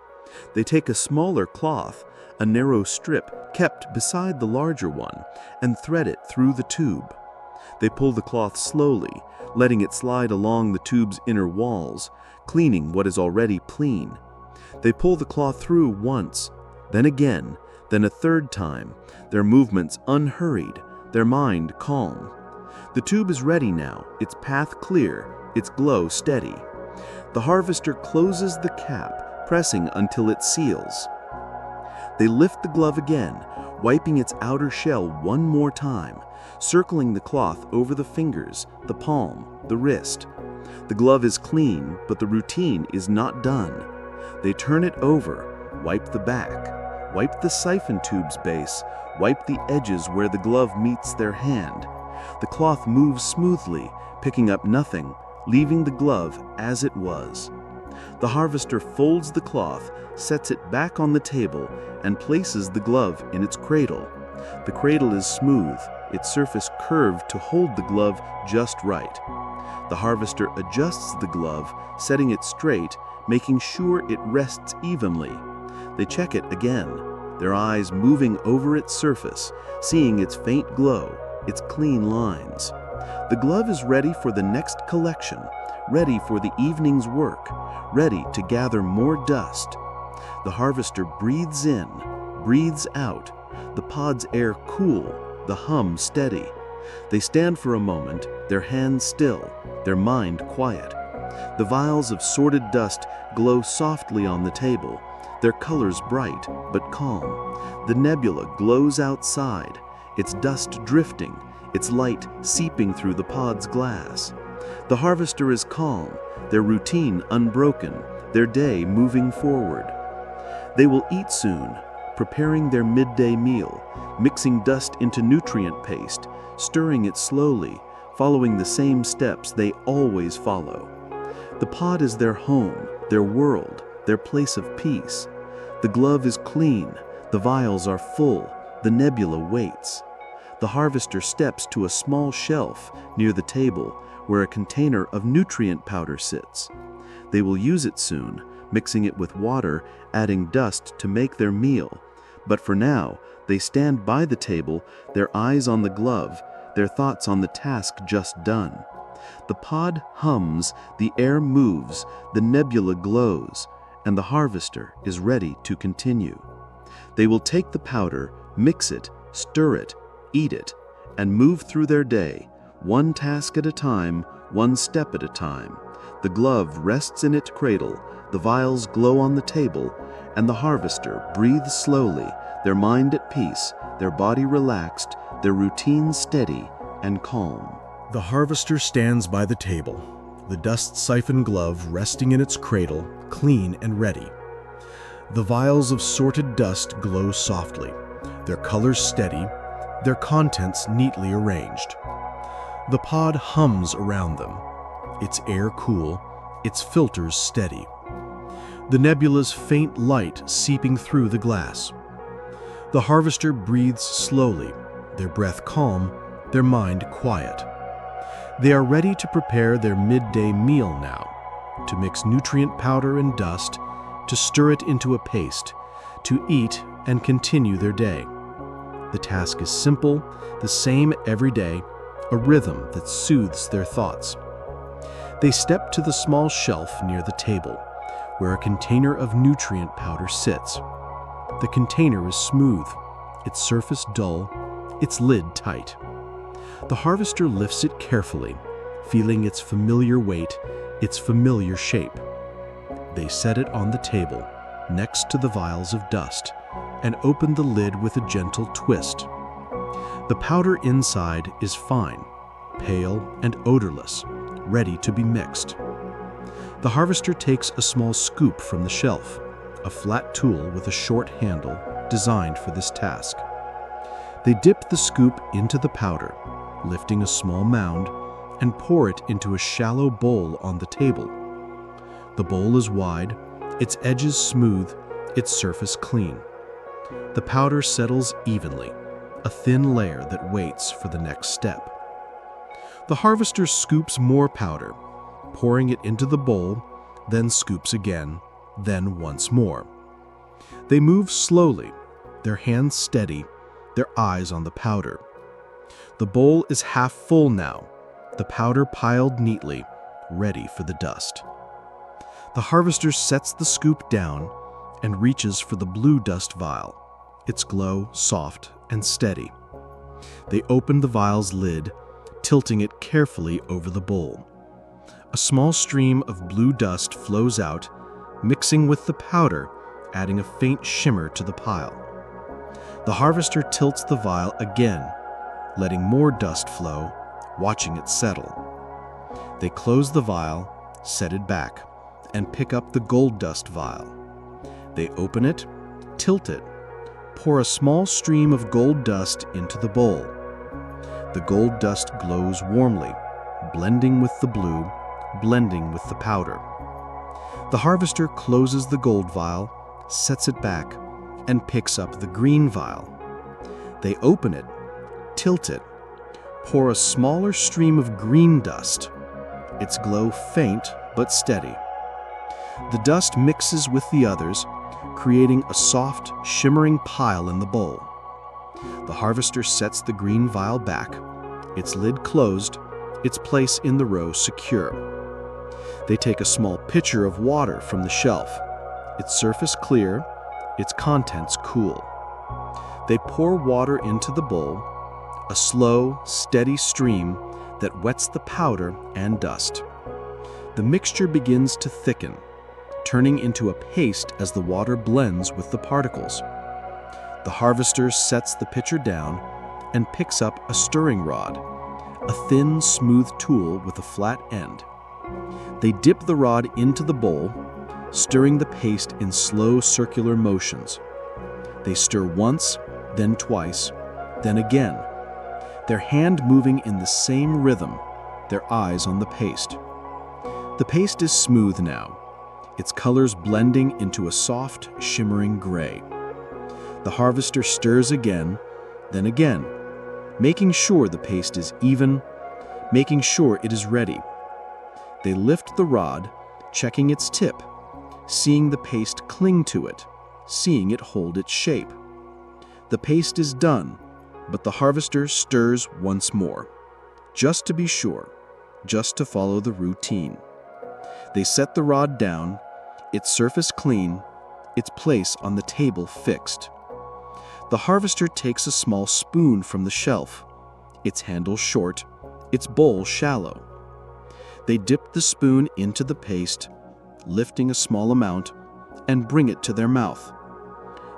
They take a smaller cloth, a narrow strip kept beside the larger one, and thread it through the tube. They pull the cloth slowly, letting it slide along the tube's inner walls, cleaning what is already clean. They pull the cloth through once, then again, then a third time, their movements unhurried, their mind calm. The tube is ready now, its path clear, its glow steady. The harvester closes the cap, pressing until it seals. They lift the glove again, wiping its outer shell one more time, circling the cloth over the fingers, the palm, the wrist. The glove is clean, but the routine is not done. They turn it over, wipe the back, wipe the siphon tube's base, wipe the edges where the glove meets their hand. The cloth moves smoothly, picking up nothing, leaving the glove as it was. The harvester folds the cloth, sets it back on the table, and places the glove in its cradle. The cradle is smooth, its surface curved to hold the glove just right. The harvester adjusts the glove, setting it straight, making sure it rests evenly. They check it again, their eyes moving over its surface, seeing its faint glow, its clean lines. The glove is ready for the next collection, ready for the evening's work, ready to gather more dust. The harvester breathes in, breathes out, the pod's air cool, the hum steady. They stand for a moment, their hands still, their mind quiet. The vials of sorted dust glow softly on the table, their colors bright but calm. The nebula glows outside, its dust drifting, its light seeping through the pod's glass. The harvester is calm, their routine unbroken, their day moving forward. They will eat soon, preparing their midday meal, mixing dust into nutrient paste, stirring it slowly, following the same steps they always follow. The pod is their home, their world, their place of peace. The glove is clean, the vials are full, the nebula waits. The harvester steps to a small shelf near the table where a container of nutrient powder sits. They will use it soon, mixing it with water, adding dust to make their meal. But for now, they stand by the table, their eyes on the glove, their thoughts on the task just done. The pod hums, the air moves, the nebula glows, and the harvester is ready to continue. They will take the powder, mix it, stir it, eat it, and move through their day, one task at a time, one step at a time. The glove rests in its cradle, the vials glow on the table, and the harvester breathes slowly, their mind at peace, their body relaxed, their routine steady and calm. The harvester stands by the table, the dust-siphon glove resting in its cradle, clean and ready. The vials of sorted dust glow softly, their colors steady, their contents neatly arranged. The pod hums around them, its air cool, its filters steady. The nebula's faint light seeping through the glass. The harvester breathes slowly, their breath calm, their mind quiet. They are ready to prepare their midday meal now, to mix nutrient powder and dust, to stir it into a paste, to eat and continue their day. The task is simple, the same every day, a rhythm that soothes their thoughts. They step to the small shelf near the table, where a container of nutrient powder sits. The container is smooth, its surface dull, its lid tight. The harvester lifts it carefully, feeling its familiar weight, its familiar shape. They set it on the table, next to the vials of dust, and open the lid with a gentle twist. The powder inside is fine, pale and odorless, ready to be mixed. The harvester takes a small scoop from the shelf, a flat tool with a short handle designed for this task. They dip the scoop into the powder, lifting a small mound, and pour it into a shallow bowl on the table. The bowl is wide, its edges smooth, its surface clean. The powder settles evenly, a thin layer that waits for the next step. The harvester scoops more powder, pouring it into the bowl, then scoops again, then once more. They move slowly, their hands steady, their eyes on the powder. The bowl is half full now, the powder piled neatly, ready for the dust. The harvester sets the scoop down and reaches for the blue dust vial, its glow soft and steady. They open the vial's lid, tilting it carefully over the bowl. A small stream of blue dust flows out, mixing with the powder, adding a faint shimmer to the pile. The harvester tilts the vial again, letting more dust flow, watching it settle. They close the vial, set it back, and pick up the gold dust vial. They open it, tilt it, pour a small stream of gold dust into the bowl. The gold dust glows warmly, blending with the blue, blending with the powder. The harvester closes the gold vial, sets it back, and picks up the green vial. They open it, tilt it, pour a smaller stream of green dust, its glow faint but steady. The dust mixes with the others, creating a soft, shimmering pile in the bowl. The harvester sets the green vial back, its lid closed, its place in the row secure. They take a small pitcher of water from the shelf, its surface clear, its contents cool. They pour water into the bowl, a slow, steady stream that wets the powder and dust. The mixture begins to thicken, turning into a paste as the water blends with the particles. The harvester sets the pitcher down and picks up a stirring rod, a thin, smooth tool with a flat end. They dip the rod into the bowl, stirring the paste in slow circular motions. They stir once, then twice, then again, their hand moving in the same rhythm, their eyes on the paste. The paste is smooth now, its colors blending into a soft, shimmering gray. The harvester stirs again, then again, making sure the paste is even, making sure it is ready. They lift the rod, checking its tip, seeing the paste cling to it, seeing it hold its shape. The paste is done, but the harvester stirs once more, just to be sure, just to follow the routine. They set the rod down, its surface clean, its place on the table fixed. The harvester takes a small spoon from the shelf, its handle short, its bowl shallow. They dip the spoon into the paste, lifting a small amount, and bring it to their mouth.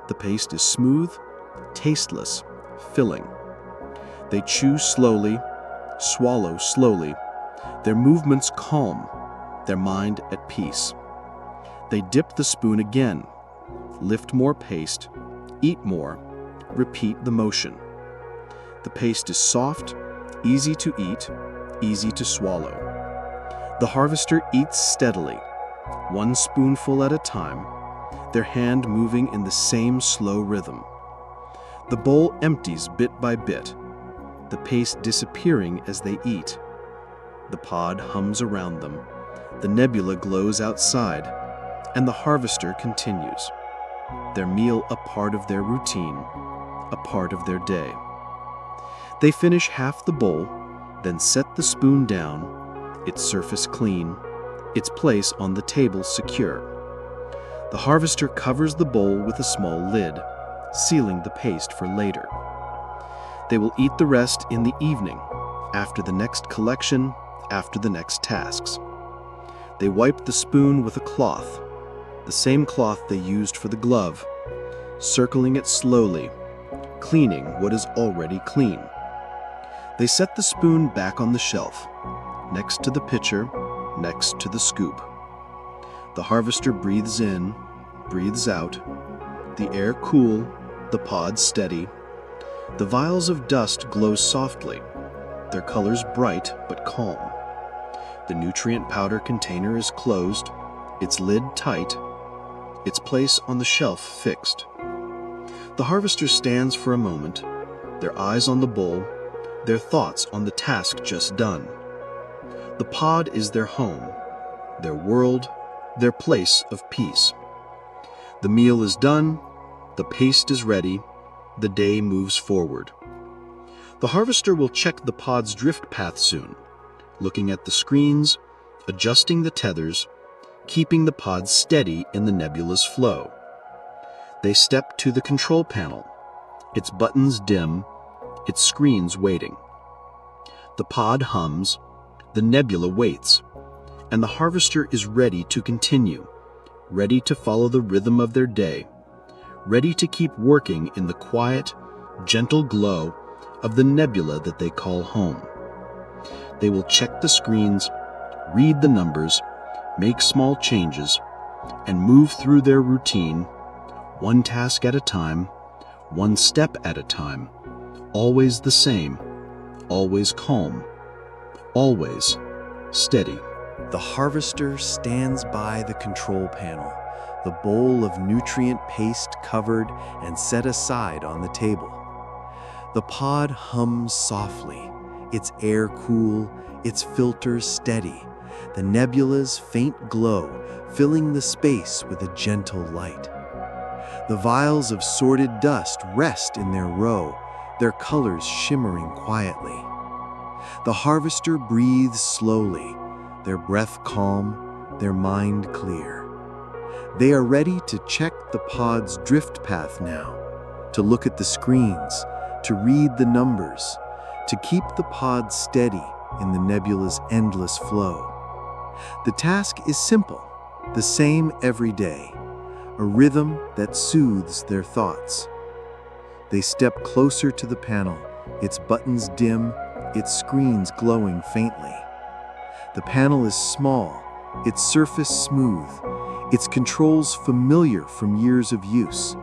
The paste is smooth, tasteless, filling. They chew slowly, swallow slowly, their movements calm, their mind at peace. They dip the spoon again, lift more paste, eat more, repeat the motion. The paste is soft, easy to eat, easy to swallow. The harvester eats steadily, one spoonful at a time, their hand moving in the same slow rhythm. The bowl empties bit by bit, the paste disappearing as they eat. The pod hums around them, the nebula glows outside, and the harvester continues. Their meal a part of their routine, a part of their day. They finish half the bowl, then set the spoon down, its surface clean, its place on the table secure. The harvester covers the bowl with a small lid, sealing the paste for later. They will eat the rest in the evening, after the next collection, after the next tasks. They wipe the spoon with a cloth, the same cloth they used for the glove, circling it slowly, cleaning what is already clean. They set the spoon back on the shelf, next to the pitcher, next to the scoop. The harvester breathes in, breathes out, the air cool, the pod steady. The vials of dust glow softly, their colors bright but calm. The nutrient powder container is closed, its lid tight, its place on the shelf fixed. The harvester stands for a moment, their eyes on the bowl, their thoughts on the task just done. The pod is their home, their world, their place of peace. The meal is done, the paste is ready, the day moves forward. The harvester will check the pod's drift path soon, looking at the screens, adjusting the tethers, keeping the pod steady in the nebula's flow. They step to the control panel, its buttons dim, its screens waiting. The pod hums, the nebula waits, and the harvester is ready to continue, ready to follow the rhythm of their day, ready to keep working in the quiet, gentle glow of the nebula that they call home. They will check the screens, read the numbers, make small changes, and move through their routine, one task at a time, one step at a time, always the same, always calm, always steady. The harvester stands by the control panel, the bowl of nutrient paste covered and set aside on the table. The pod hums softly, its air cool, its filters steady, the nebula's faint glow filling the space with a gentle light. The vials of sorted dust rest in their row, their colors shimmering quietly. The harvester breathes slowly, their breath calm, their mind clear. They are ready to check the pod's drift path now, to look at the screens, to read the numbers, to keep the pod steady in the nebula's endless flow. The task is simple, the same every day, a rhythm that soothes their thoughts. They step closer to the panel, its buttons dim, its screens glowing faintly. The panel is small, its surface smooth, its controls familiar from years of use.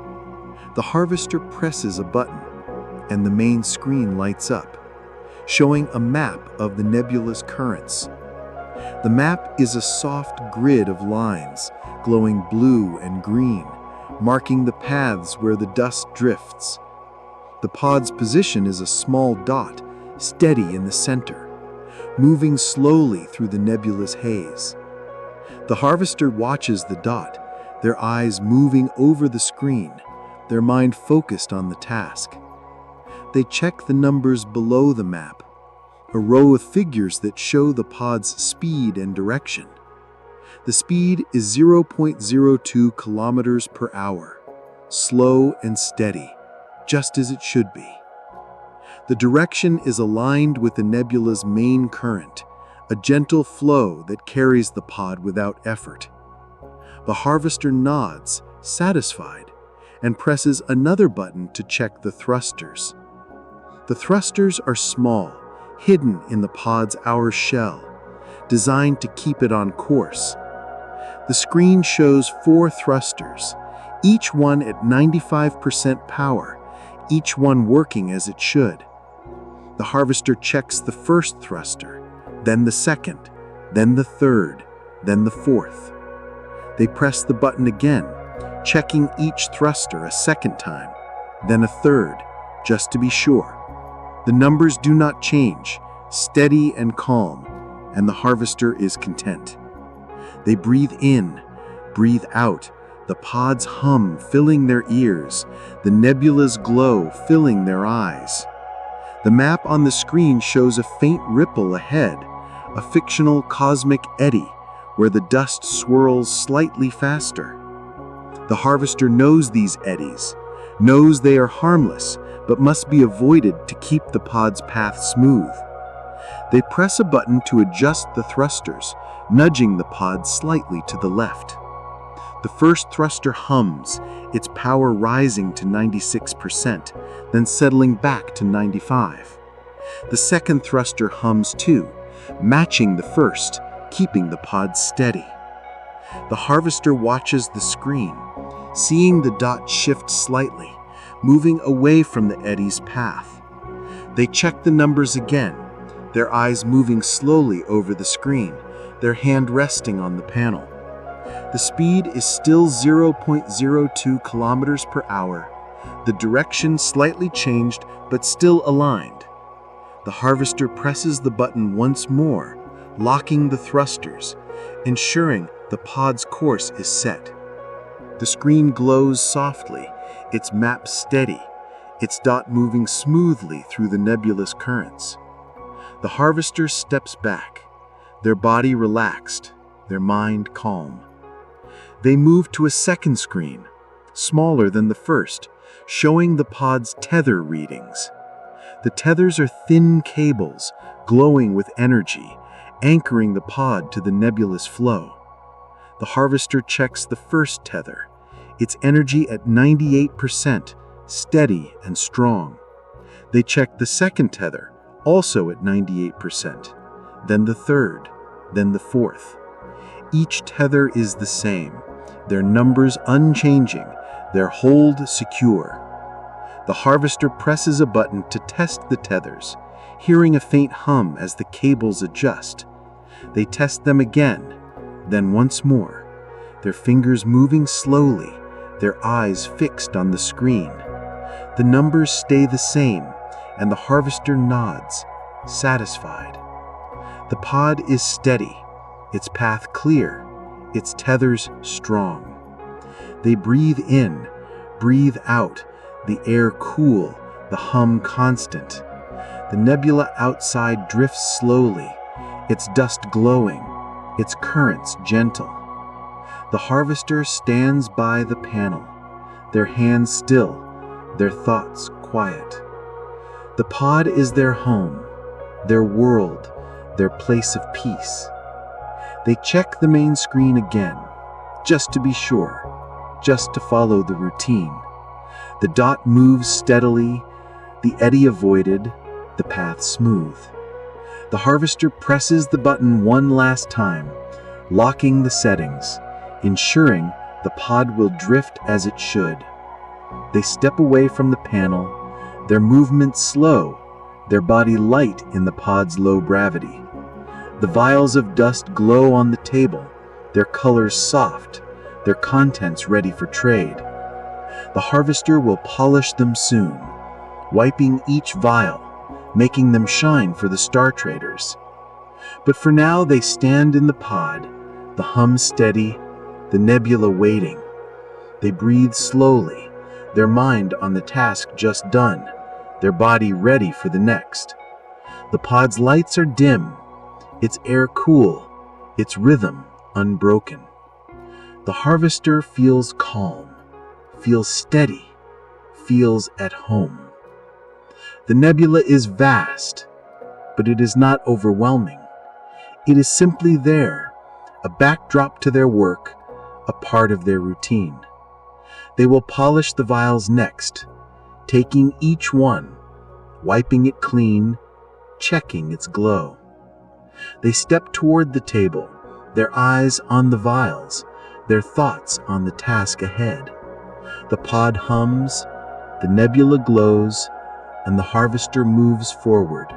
The harvester presses a button, and the main screen lights up, showing a map of the nebula's currents. The map is a soft grid of lines, glowing blue and green, marking the paths where the dust drifts. The pod's position is a small dot, steady in the center, moving slowly through the nebula's haze. The harvester watches the dot, their eyes moving over the screen, their mind focused on the task. They check the numbers below the map, a row of figures that show the pod's speed and direction. The speed is 0.02 kilometers per hour, slow and steady, just as it should be. The direction is aligned with the nebula's main current, a gentle flow that carries the pod without effort. The harvester nods, satisfied, and presses another button to check the thrusters. The thrusters are small, hidden in the pod's outer shell, designed to keep it on course. The screen shows 4 thrusters, each one at 95% power, each one working as it should. The harvester checks the first thruster, then the second, then the third, then the fourth. They press the button again, checking each thruster a second time, then a third, just to be sure. The numbers do not change, steady and calm, and the harvester is content. They breathe in, breathe out, the pod's hum filling their ears, the nebula's glow filling their eyes. The map on the screen shows a faint ripple ahead, a fictional cosmic eddy where the dust swirls slightly faster. The harvester knows these eddies, knows they are harmless, but must be avoided to keep the pod's path smooth. They press a button to adjust the thrusters, nudging the pod slightly to the left. The first thruster hums, its power rising to 96%, then settling back to 95%. The second thruster hums too, matching the first, keeping the pod steady. The harvester watches the screen, seeing the dot shift slightly, moving away from the eddy's path. They check the numbers again, their eyes moving slowly over the screen, their hand resting on the panel. The speed is still 0.02 kilometers per hour. The direction slightly changed, but still aligned. The harvester presses the button once more, locking the thrusters, ensuring the pod's course is set. The screen glows softly, its map steady, its dot moving smoothly through the nebulous currents. The harvester steps back, their body relaxed, their mind calm. They move to a second screen, smaller than the first, showing the pod's tether readings. The tethers are thin cables, glowing with energy, anchoring the pod to the nebulous flow. The harvester checks the first tether, its energy at 98%, steady and strong. They check the second tether, also at 98%, then the third, then the fourth. Each tether is the same, their numbers unchanging, their hold secure. The harvester presses a button to test the tethers, hearing a faint hum as the cables adjust. They test them again, then once more, their fingers moving slowly, their eyes fixed on the screen. The numbers stay the same, and the harvester nods, satisfied. The pod is steady, its path clear, its tethers strong. They breathe in, breathe out, the air cool, the hum constant. The nebula outside drifts slowly, its dust glowing, its currents gentle. The harvester stands by the panel, their hands still, their thoughts quiet. The pod is their home, their world, their place of peace. They check the main screen again, just to be sure, just to follow the routine. The dot moves steadily, the eddy avoided, the path smooth. The harvester presses the button one last time, locking the settings, ensuring the pod will drift as it should. They step away from the panel, their movements slow, their body light in the pod's low gravity. The vials of dust glow on the table, their colors soft, their contents ready for trade. The harvester will polish them soon, wiping each vial, making them shine for the star traders. But for now they stand in the pod, the hum steady, the nebula waiting. They breathe slowly, their mind on the task just done, their body ready for the next. The pod's lights are dim, its air cool, its rhythm unbroken. The harvester feels calm, feels steady, feels at home. The nebula is vast, but it is not overwhelming. It is simply there, a backdrop to their work, a part of their routine. They will polish the vials next, taking each one, wiping it clean, checking its glow. They step toward the table, their eyes on the vials, their thoughts on the task ahead. The pod hums, the nebula glows, and the harvester moves forward,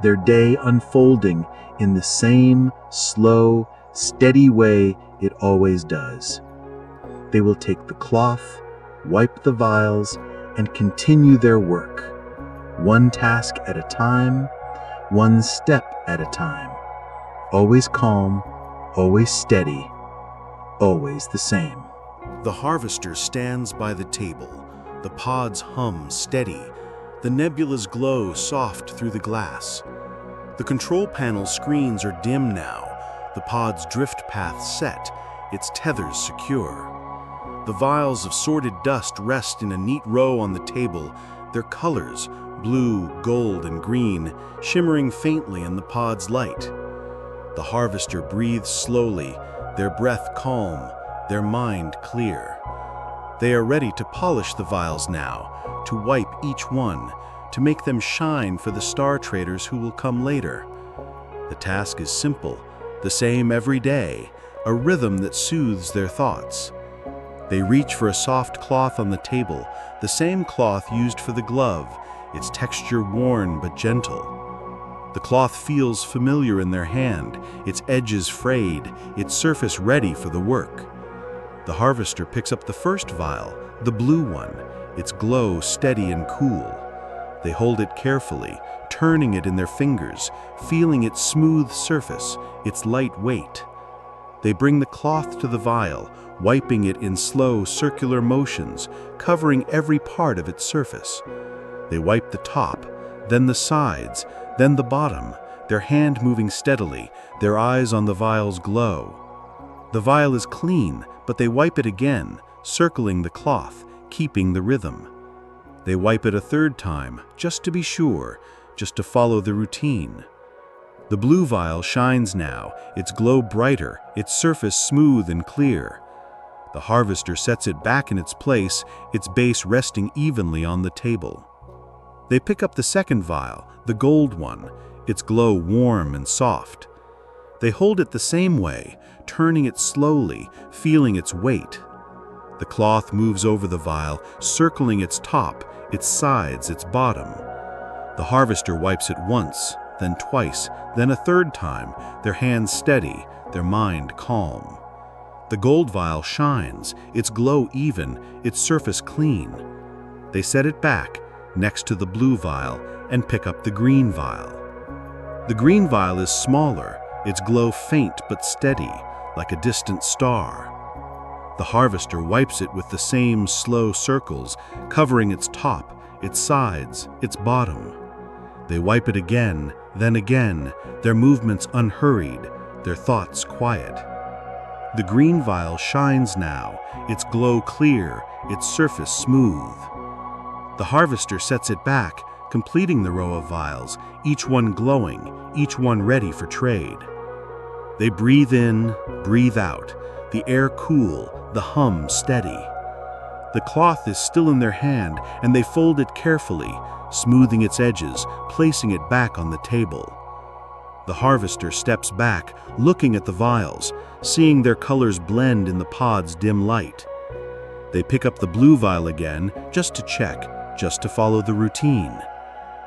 their day unfolding in the same slow, steady way it always does. They will take the cloth, wipe the vials, and continue their work, one task at a time, one step at a time. Always calm, always steady, always the same. The harvester stands by the table. The pods hum steady. The nebulas glow soft through the glass. The control panel screens are dim now. The pod's drift path set, its tethers secure. The vials of sorted dust rest in a neat row on the table, their colors, blue, gold, and green, shimmering faintly in the pod's light. The harvester breathes slowly, their breath calm, their mind clear. They are ready to polish the vials now, to wipe each one, to make them shine for the star traders who will come later. The task is simple, the same every day, a rhythm that soothes their thoughts. They reach for a soft cloth on the table, the same cloth used for the glove, its texture worn but gentle. The cloth feels familiar in their hand, its edges frayed, its surface ready for the work. The harvester picks up the first vial, the blue one, its glow steady and cool. They hold it carefully, turning it in their fingers, feeling its smooth surface, its light weight. They bring the cloth to the vial, wiping it in slow circular motions, covering every part of its surface. They wipe the top, then the sides, then the bottom, their hand moving steadily, their eyes on the vial's glow. The vial is clean, but they wipe it again, circling the cloth, keeping the rhythm. They wipe it a third time, just to be sure, just to follow the routine. The blue vial shines now, its glow brighter, its surface smooth and clear. The harvester sets it back in its place, its base resting evenly on the table. They pick up the second vial, the gold one, its glow warm and soft. They hold it the same way, turning it slowly, feeling its weight. The cloth moves over the vial, circling its top, its sides, its bottom. The harvester wipes it once, then twice, then a third time, their hands steady, their mind calm. The gold vial shines, its glow even, its surface clean. They set it back, next to the blue vial, and pick up the green vial. The green vial is smaller, its glow faint but steady, like a distant star. The harvester wipes it with the same slow circles, covering its top, its sides, its bottom. They wipe it again, then again, their movements unhurried, their thoughts quiet. The green vial shines now, its glow clear, its surface smooth. The harvester sets it back, completing the row of vials, each one glowing, each one ready for trade. They breathe in, breathe out, the air cool, the hum steady. The cloth is still in their hand, and they fold it carefully, smoothing its edges, placing it back on the table. The harvester steps back, looking at the vials, seeing their colors blend in the pod's dim light. They pick up the blue vial again, just to check, just to follow the routine.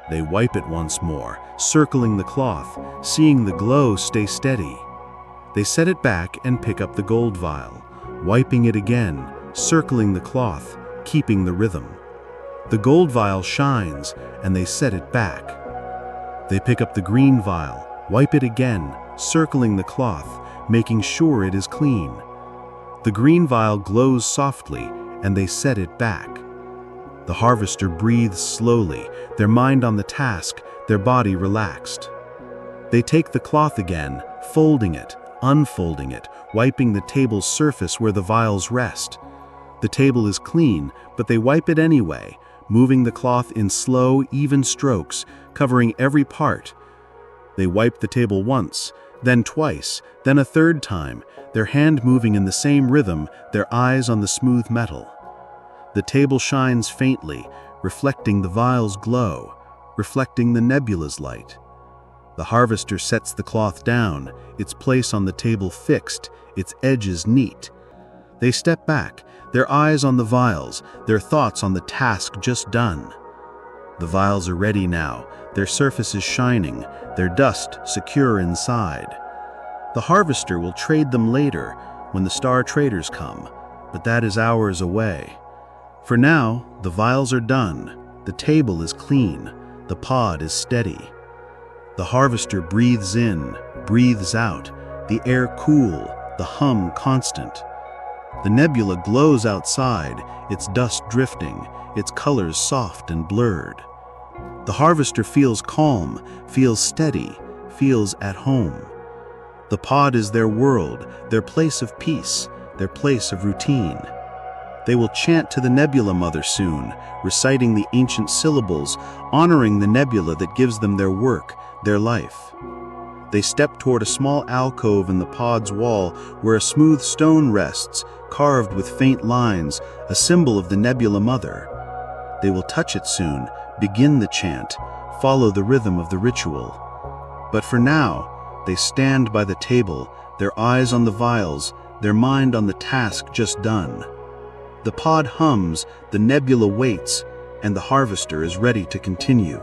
They wipe it once more, circling the cloth, seeing the glow stay steady. They set it back and pick up the gold vial, wiping it again, circling the cloth, keeping the rhythm. The gold vial shines, and they set it back. They pick up the green vial, wipe it again, circling the cloth, making sure it is clean. The green vial glows softly, and they set it back. The harvester breathes slowly, their mind on the task, their body relaxed. They take the cloth again, folding it, unfolding it, wiping the table's surface where the vials rest. The table is clean, but they wipe it anyway, moving the cloth in slow, even strokes, covering every part. They wipe the table once, then twice, then a third time, their hand moving in the same rhythm, their eyes on the smooth metal. The table shines faintly, reflecting the vial's glow, reflecting the nebula's light. The harvester sets the cloth down, its place on the table fixed, its edges neat. They step back, their eyes on the vials, their thoughts on the task just done. The vials are ready now, their surfaces shining, their dust secure inside. The harvester will trade them later, when the star traders come, but that is hours away. For now, the vials are done, the table is clean, the pod is steady. The harvester breathes in, breathes out, the air cool, the hum constant. The nebula glows outside, its dust drifting, its colors soft and blurred. The harvester feels calm, feels steady, feels at home. The pod is their world, their place of peace, their place of routine. They will chant to the Nebula Mother soon, reciting the ancient syllables, honoring the nebula that gives them their work, their life. They step toward a small alcove in the pod's wall where a smooth stone rests, carved with faint lines, a symbol of the Nebula Mother. They will touch it soon, begin the chant, follow the rhythm of the ritual. But for now, they stand by the table, their eyes on the vials, their mind on the task just done. The pod hums, the nebula waits, and the harvester is ready to continue.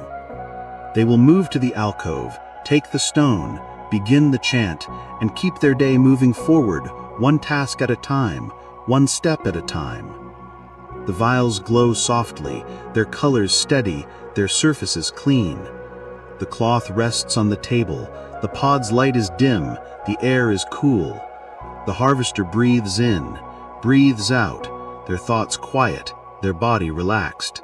They will move to the alcove, take the stone, begin the chant, and keep their day moving forward, one task at a time, one step at a time. The vials glow softly, their colors steady, their surfaces clean. The cloth rests on the table, the pod's light is dim, the air is cool. The harvester breathes in, breathes out, their thoughts quiet, their body relaxed.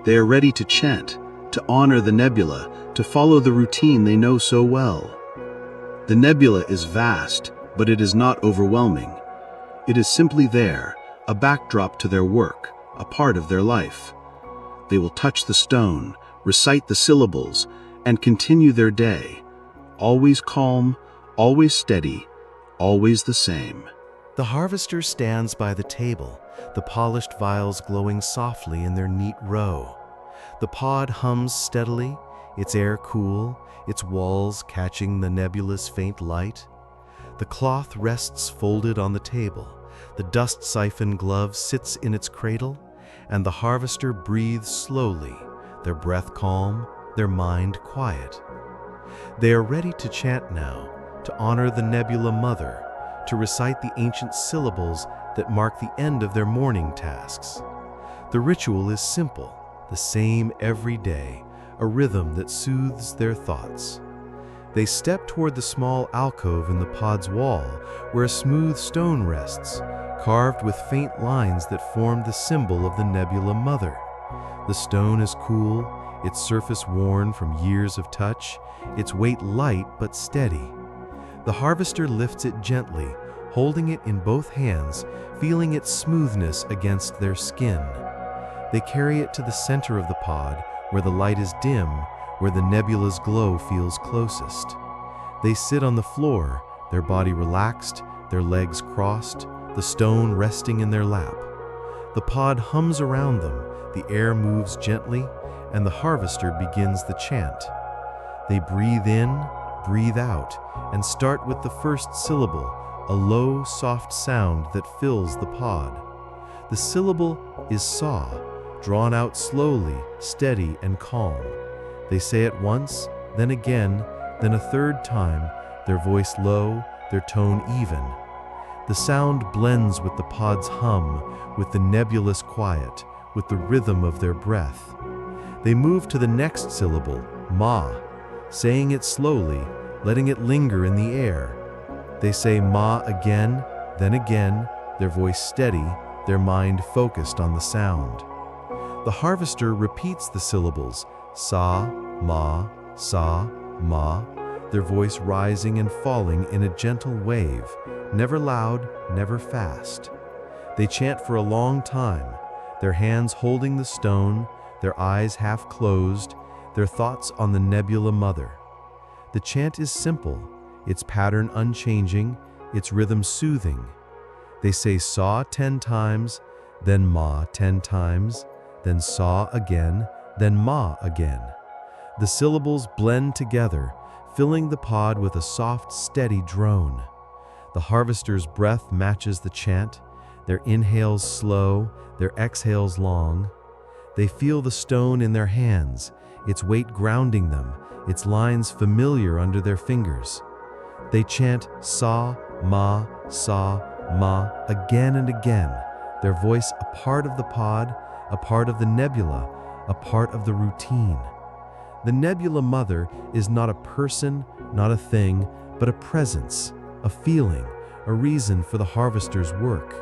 They are ready to chant, to honor the nebula, to follow the routine they know so well. The nebula is vast, but it is not overwhelming. It is simply there, a backdrop to their work, a part of their life. They will touch the stone, recite the syllables, and continue their day, always calm, always steady, always the same. The harvester stands by the table, the polished vials glowing softly in their neat row. The pod hums steadily, its air cool, its walls catching the nebula's faint light. The cloth rests folded on the table, the dust-siphon glove sits in its cradle, and the harvester breathes slowly, their breath calm, their mind quiet. They are ready to chant now, to honor the Nebula Mother, to recite the ancient syllables that mark the end of their morning tasks. The ritual is simple, the same every day, a rhythm that soothes their thoughts. They step toward the small alcove in the pod's wall, where a smooth stone rests, carved with faint lines that form the symbol of the Nebula Mother. The stone is cool, its surface worn from years of touch, its weight light but steady. The harvester lifts it gently, holding it in both hands, feeling its smoothness against their skin. They carry it to the center of the pod, where the light is dim, where the nebula's glow feels closest. They sit on the floor, their body relaxed, their legs crossed, the stone resting in their lap. The pod hums around them, the air moves gently, and the harvester begins the chant. They breathe in, breathe out, and start with the first syllable, a low, soft sound that fills the pod. The syllable is saw, drawn out slowly, steady and calm. They say it once, then again, then a third time, their voice low, their tone even. The sound blends with the pod's hum, with the nebulous quiet, with the rhythm of their breath. They move to the next syllable, ma, saying it slowly, letting it linger in the air. They say ma again, their voice steady, their mind focused on the sound. The harvester repeats the syllables, sa, ma, their voice rising and falling in a gentle wave, never loud, never fast. They chant for a long time, their hands holding the stone, their eyes half closed, their thoughts on the Nebula Mother. The chant is simple, its pattern unchanging, its rhythm soothing. They say saw 10 times, then ma 10 times, then saw again, then ma again. The syllables blend together, filling the pod with a soft, steady drone. The harvester's breath matches the chant, their inhales slow, their exhales long. They feel the stone in their hands, its weight grounding them, its lines familiar under their fingers. They chant sa, ma, again and again, their voice a part of the pod, a part of the nebula, a part of the routine. The Nebula Mother is not a person, not a thing, but a presence, a feeling, a reason for the harvester's work.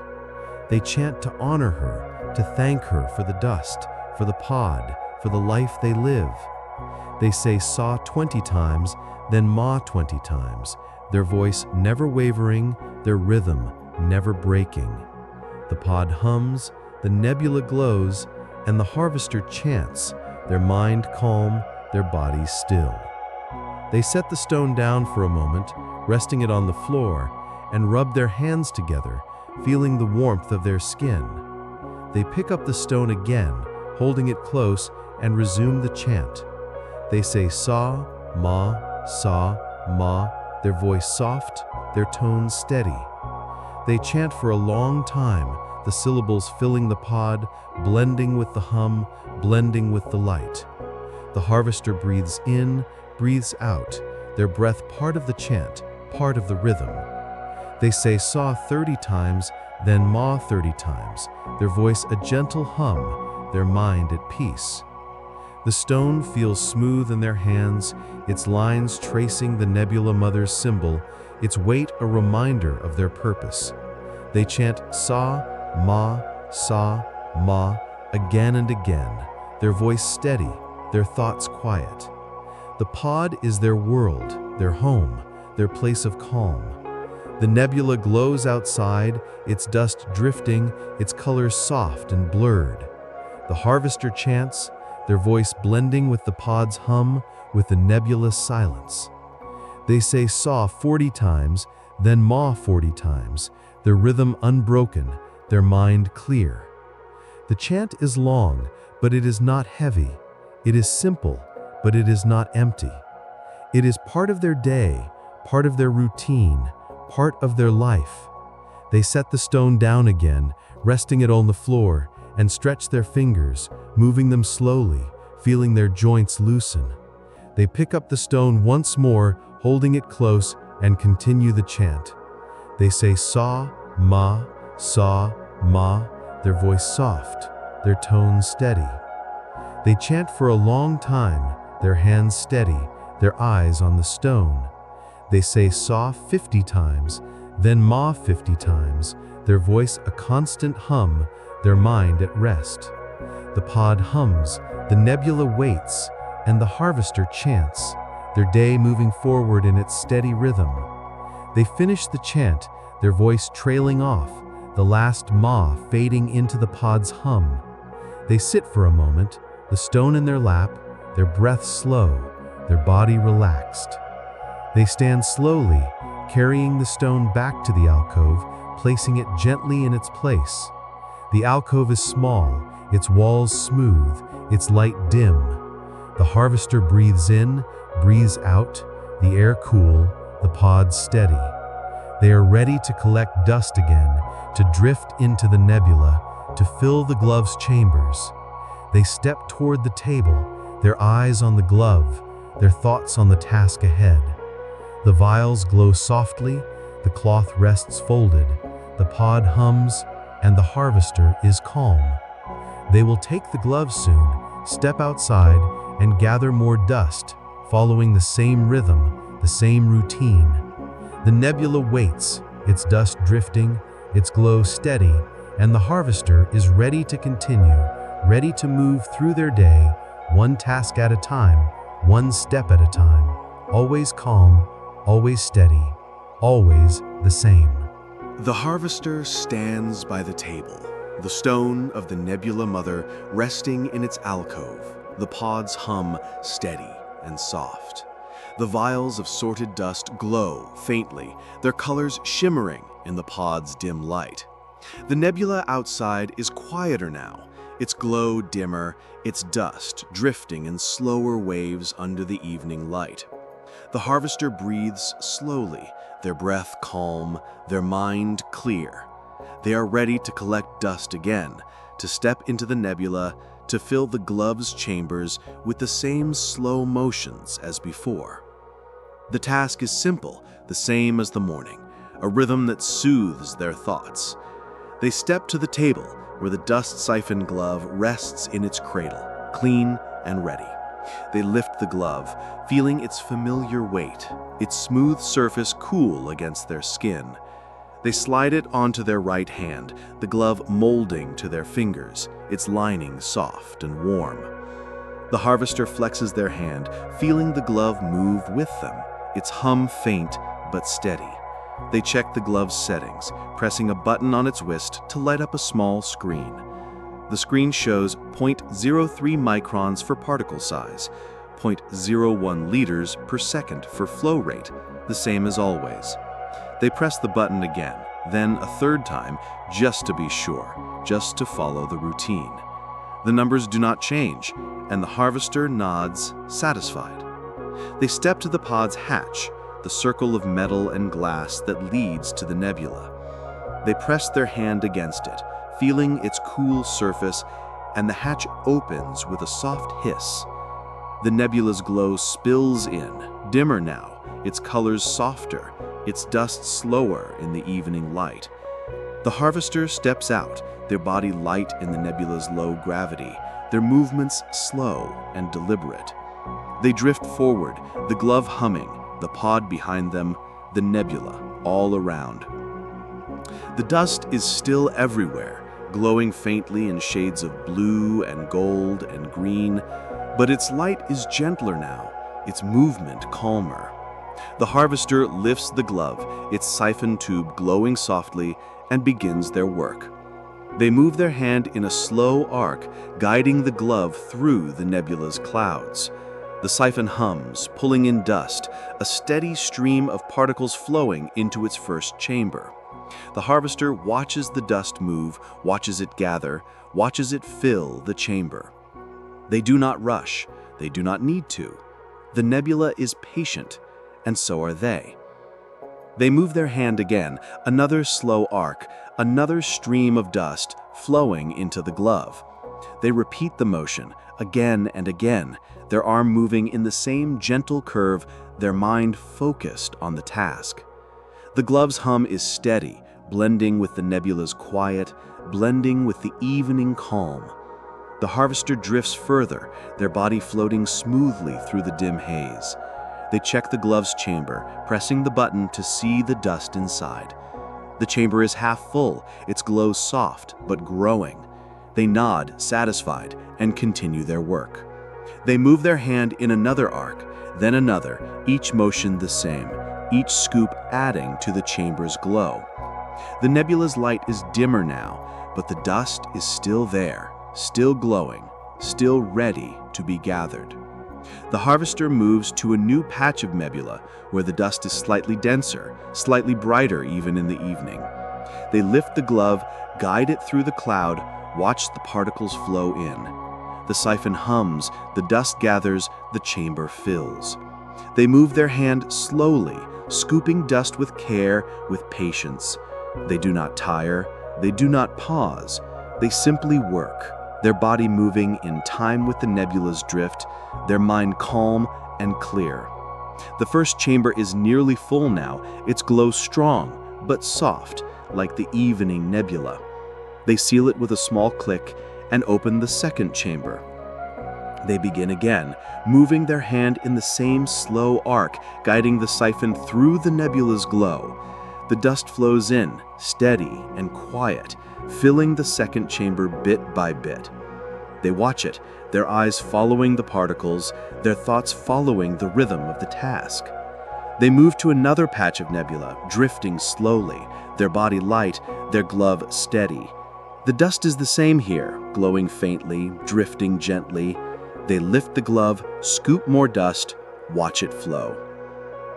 They chant to honor her, to thank her for the dust, for the pod, for the life they live. They say saw 20 times, then ma 20 times, their voice never wavering, their rhythm never breaking. The pod hums, the nebula glows, and the harvester chants, their mind calm, their body still. They set the stone down for a moment, resting it on the floor, and rub their hands together, feeling the warmth of their skin. They pick up the stone again, holding it close, and resume the chant. They say saw, ma, their voice soft, their tone steady. They chant for a long time, the syllables filling the pod, blending with the hum, blending with the light. The harvester breathes in, breathes out, their breath part of the chant, part of the rhythm. They say saw 30 times, then ma 30 times, their voice a gentle hum, their mind at peace. The stone feels smooth in their hands, its lines tracing the Nebula Mother's symbol, its weight a reminder of their purpose. They chant sa, ma, again and again, their voice steady, their thoughts quiet. The pod is their world, their home, their place of calm. The nebula glows outside, its dust drifting, its colors soft and blurred. The harvester chants, their voice blending with the pod's hum, with the nebulous silence. They say saw 40 times, then ma 40 times, their rhythm unbroken, their mind clear. The chant is long, but it is not heavy. It is simple, but it is not empty. It is part of their day, part of their routine, part of their life. They set the stone down again, resting it on the floor, and stretch their fingers, moving them slowly, feeling their joints loosen. They pick up the stone once more, holding it close, and continue the chant. They say saw, ma, their voice soft, their tone steady. They chant for a long time, their hands steady, their eyes on the stone. They say saw 50 times, then ma 50 times, their voice a constant hum, their mind at rest. The pod hums, the nebula waits, and the harvester chants, their day moving forward in its steady rhythm. They finish the chant, their voice trailing off, the last ma fading into the pod's hum. They sit for a moment, the stone in their lap, their breath slow, their body relaxed. They stand slowly, carrying the stone back to the alcove, placing it gently in its place. The alcove is small, its walls smooth, its light dim. The harvester breathes in, breathes out, the air cool, the pod steady. They are ready to collect dust again, to drift into the nebula, to fill the glove's chambers. They step toward the table, their eyes on the glove, their thoughts on the task ahead. The vials glow softly, the cloth rests folded, the pod hums, and the harvester is calm. They will take the gloves soon, step outside, and gather more dust, following the same rhythm, the same routine. The nebula waits, its dust drifting, its glow steady, and the harvester is ready to continue, ready to move through their day, one task at a time, one step at a time, always calm, always steady, always the same. The harvester stands by the table, the stone of the Nebula Mother resting in its alcove. The pods hum steady and soft. The vials of sorted dust glow faintly, their colors shimmering in the pod's dim light. The nebula outside is quieter now, its glow dimmer, its dust drifting in slower waves under the evening light. The harvester breathes slowly, their breath calm, their mind clear. They are ready to collect dust again, to step into the nebula, to fill the glove's chambers with the same slow motions as before. The task is simple, the same as the morning, a rhythm that soothes their thoughts. They step to the table where the dust-siphoned glove rests in its cradle, clean and ready. They lift the glove, feeling its familiar weight, its smooth surface cool against their skin. They slide it onto their right hand, the glove molding to their fingers, its lining soft and warm. The harvester flexes their hand, feeling the glove move with them, its hum faint but steady. They check the glove's settings, pressing a button on its wrist to light up a small screen. The screen shows 0.03 microns for particle size, 0.01 liters per second for flow rate, the same as always. They press the button again, then a third time, just to be sure, just to follow the routine. The numbers do not change, and the harvester nods, satisfied. They step to the pod's hatch, the circle of metal and glass that leads to the nebula. They press their hand against it, feeling its cool surface, and the hatch opens with a soft hiss. The nebula's glow spills in, dimmer now, its colors softer, its dust slower in the evening light. The harvester steps out, their body light in the nebula's low gravity, their movements slow and deliberate. They drift forward, the glove humming, the pod behind them, the nebula all around. The dust is still everywhere, glowing faintly in shades of blue and gold and green, but its light is gentler now, its movement calmer. The harvester lifts the glove, its siphon tube glowing softly, and begins their work. They move their hand in a slow arc, guiding the glove through the nebula's clouds. The siphon hums, pulling in dust, a steady stream of particles flowing into its first chamber. The harvester watches the dust move, watches it gather, watches it fill the chamber. They do not rush, they do not need to. The nebula is patient, and so are they. They move their hand again, another slow arc, another stream of dust flowing into the glove. They repeat the motion again and again, their arm moving in the same gentle curve, their mind focused on the task. The glove's hum is steady, blending with the nebula's quiet, blending with the evening calm. The harvester drifts further, their body floating smoothly through the dim haze. They check the glove's chamber, pressing the button to see the dust inside. The chamber is half full, its glow soft but growing. They nod, satisfied, and continue their work. They move their hand in another arc, then another, each motion the same, each scoop adding to the chamber's glow. The nebula's light is dimmer now, but the dust is still there, still glowing, still ready to be gathered. The harvester moves to a new patch of nebula where the dust is slightly denser, slightly brighter even in the evening. They lift the glove, guide it through the cloud, watch the particles flow in. The siphon hums, the dust gathers, the chamber fills. They move their hand slowly, scooping dust with care, with patience. They do not tire, they do not pause. They simply work, their body moving in time with the nebula's drift, their mind calm and clear. The first chamber is nearly full now, its glow strong, but soft, like the evening nebula. They seal it with a small click and open the second chamber. They begin again, moving their hand in the same slow arc, guiding the siphon through the nebula's glow. The dust flows in, steady and quiet, filling the second chamber bit by bit. They watch it, their eyes following the particles, their thoughts following the rhythm of the task. They move to another patch of nebula, drifting slowly, their body light, their glove steady. The dust is the same here, glowing faintly, drifting gently. They lift the glove, scoop more dust, watch it flow.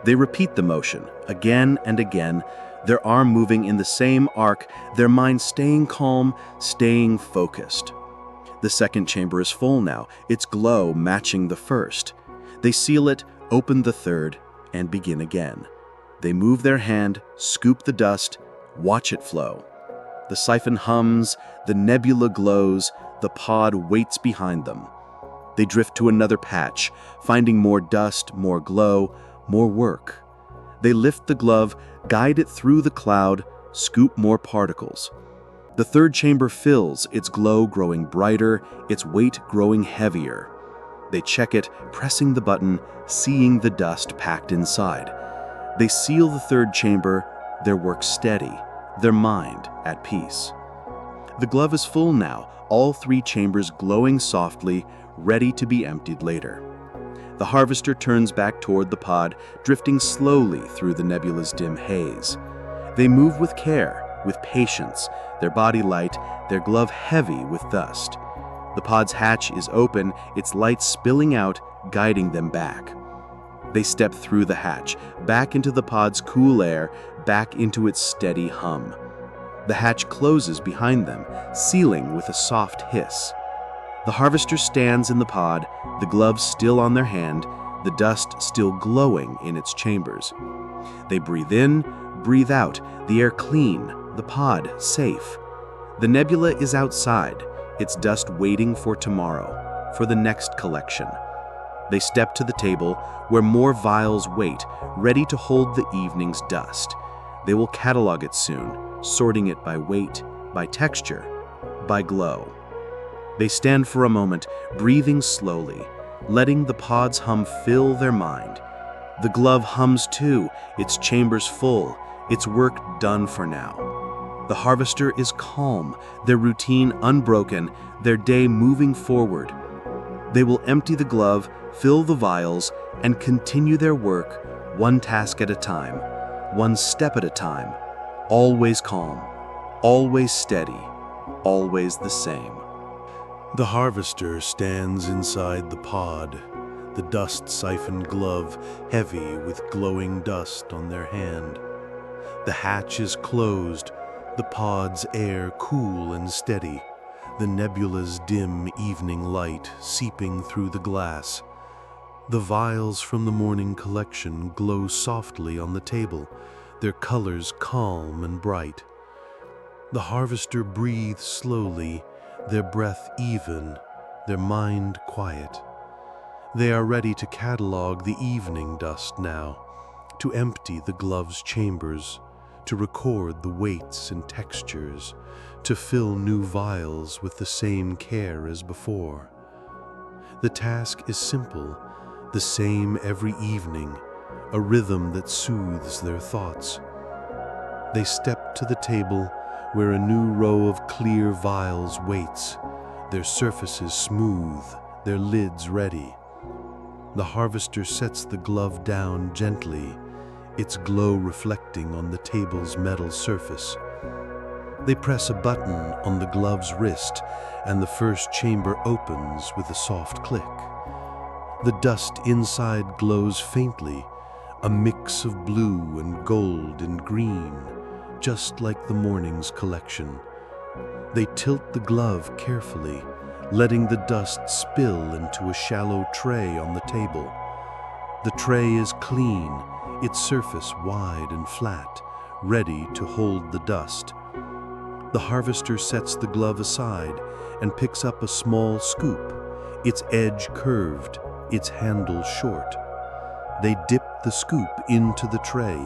They repeat the motion, again and again, their arm moving in the same arc, their mind staying calm, staying focused. The second chamber is full now, its glow matching the first. They seal it, open the third, and begin again. They move their hand, scoop the dust, watch it flow. The siphon hums, the nebula glows, the pod waits behind them. They drift to another patch, finding more dust, more glow, more work. They lift the glove, guide it through the cloud, scoop more particles. The third chamber fills, its glow growing brighter, its weight growing heavier. They check it, pressing the button, seeing the dust packed inside. They seal the third chamber, their work steady, their mind at peace. The glove is full now, all three chambers glowing softly, ready to be emptied later. The harvester turns back toward the pod, drifting slowly through the nebula's dim haze. They move with care, with patience, their body light, their glove heavy with dust. The pod's hatch is open, its light spilling out, guiding them back. They step through the hatch, back into the pod's cool air, back into its steady hum. The hatch closes behind them, sealing with a soft hiss. The harvester stands in the pod, the gloves still on their hand, the dust still glowing in its chambers. They breathe in, breathe out, the air clean, the pod safe. The nebula is outside, its dust waiting for tomorrow, for the next collection. They step to the table where more vials wait, ready to hold the evening's dust. They will catalog it soon, sorting it by weight, by texture, by glow. They stand for a moment, breathing slowly, letting the pod's hum fill their mind. The glove hums too, its chambers full, its work done for now. The harvester is calm, their routine unbroken, their day moving forward. They will empty the glove, fill the vials, and continue their work, one task at a time, one step at a time, always calm, always steady, always the same. The harvester stands inside the pod, the dust-siphoned glove heavy with glowing dust on their hand. The hatch is closed, the pod's air cool and steady, the nebula's dim evening light seeping through the glass. The vials from the morning collection glow softly on the table, their colors calm and bright. The harvester breathes slowly, their breath even, their mind quiet. They are ready to catalog the evening dust now, to empty the glove's chambers, to record the weights and textures, to fill new vials with the same care as before. The task is simple, the same every evening, a rhythm that soothes their thoughts. They step to the table where a new row of clear vials waits, their surfaces smooth, their lids ready. The harvester sets the glove down gently, its glow reflecting on the table's metal surface. They press a button on the glove's wrist, and the first chamber opens with a soft click. The dust inside glows faintly, a mix of blue and gold and green, just like the morning's collection. They tilt the glove carefully, letting the dust spill into a shallow tray on the table. The tray is clean, its surface wide and flat, ready to hold the dust. The harvester sets the glove aside and picks up a small scoop, its edge curved, its handle short. They dip the scoop into the tray,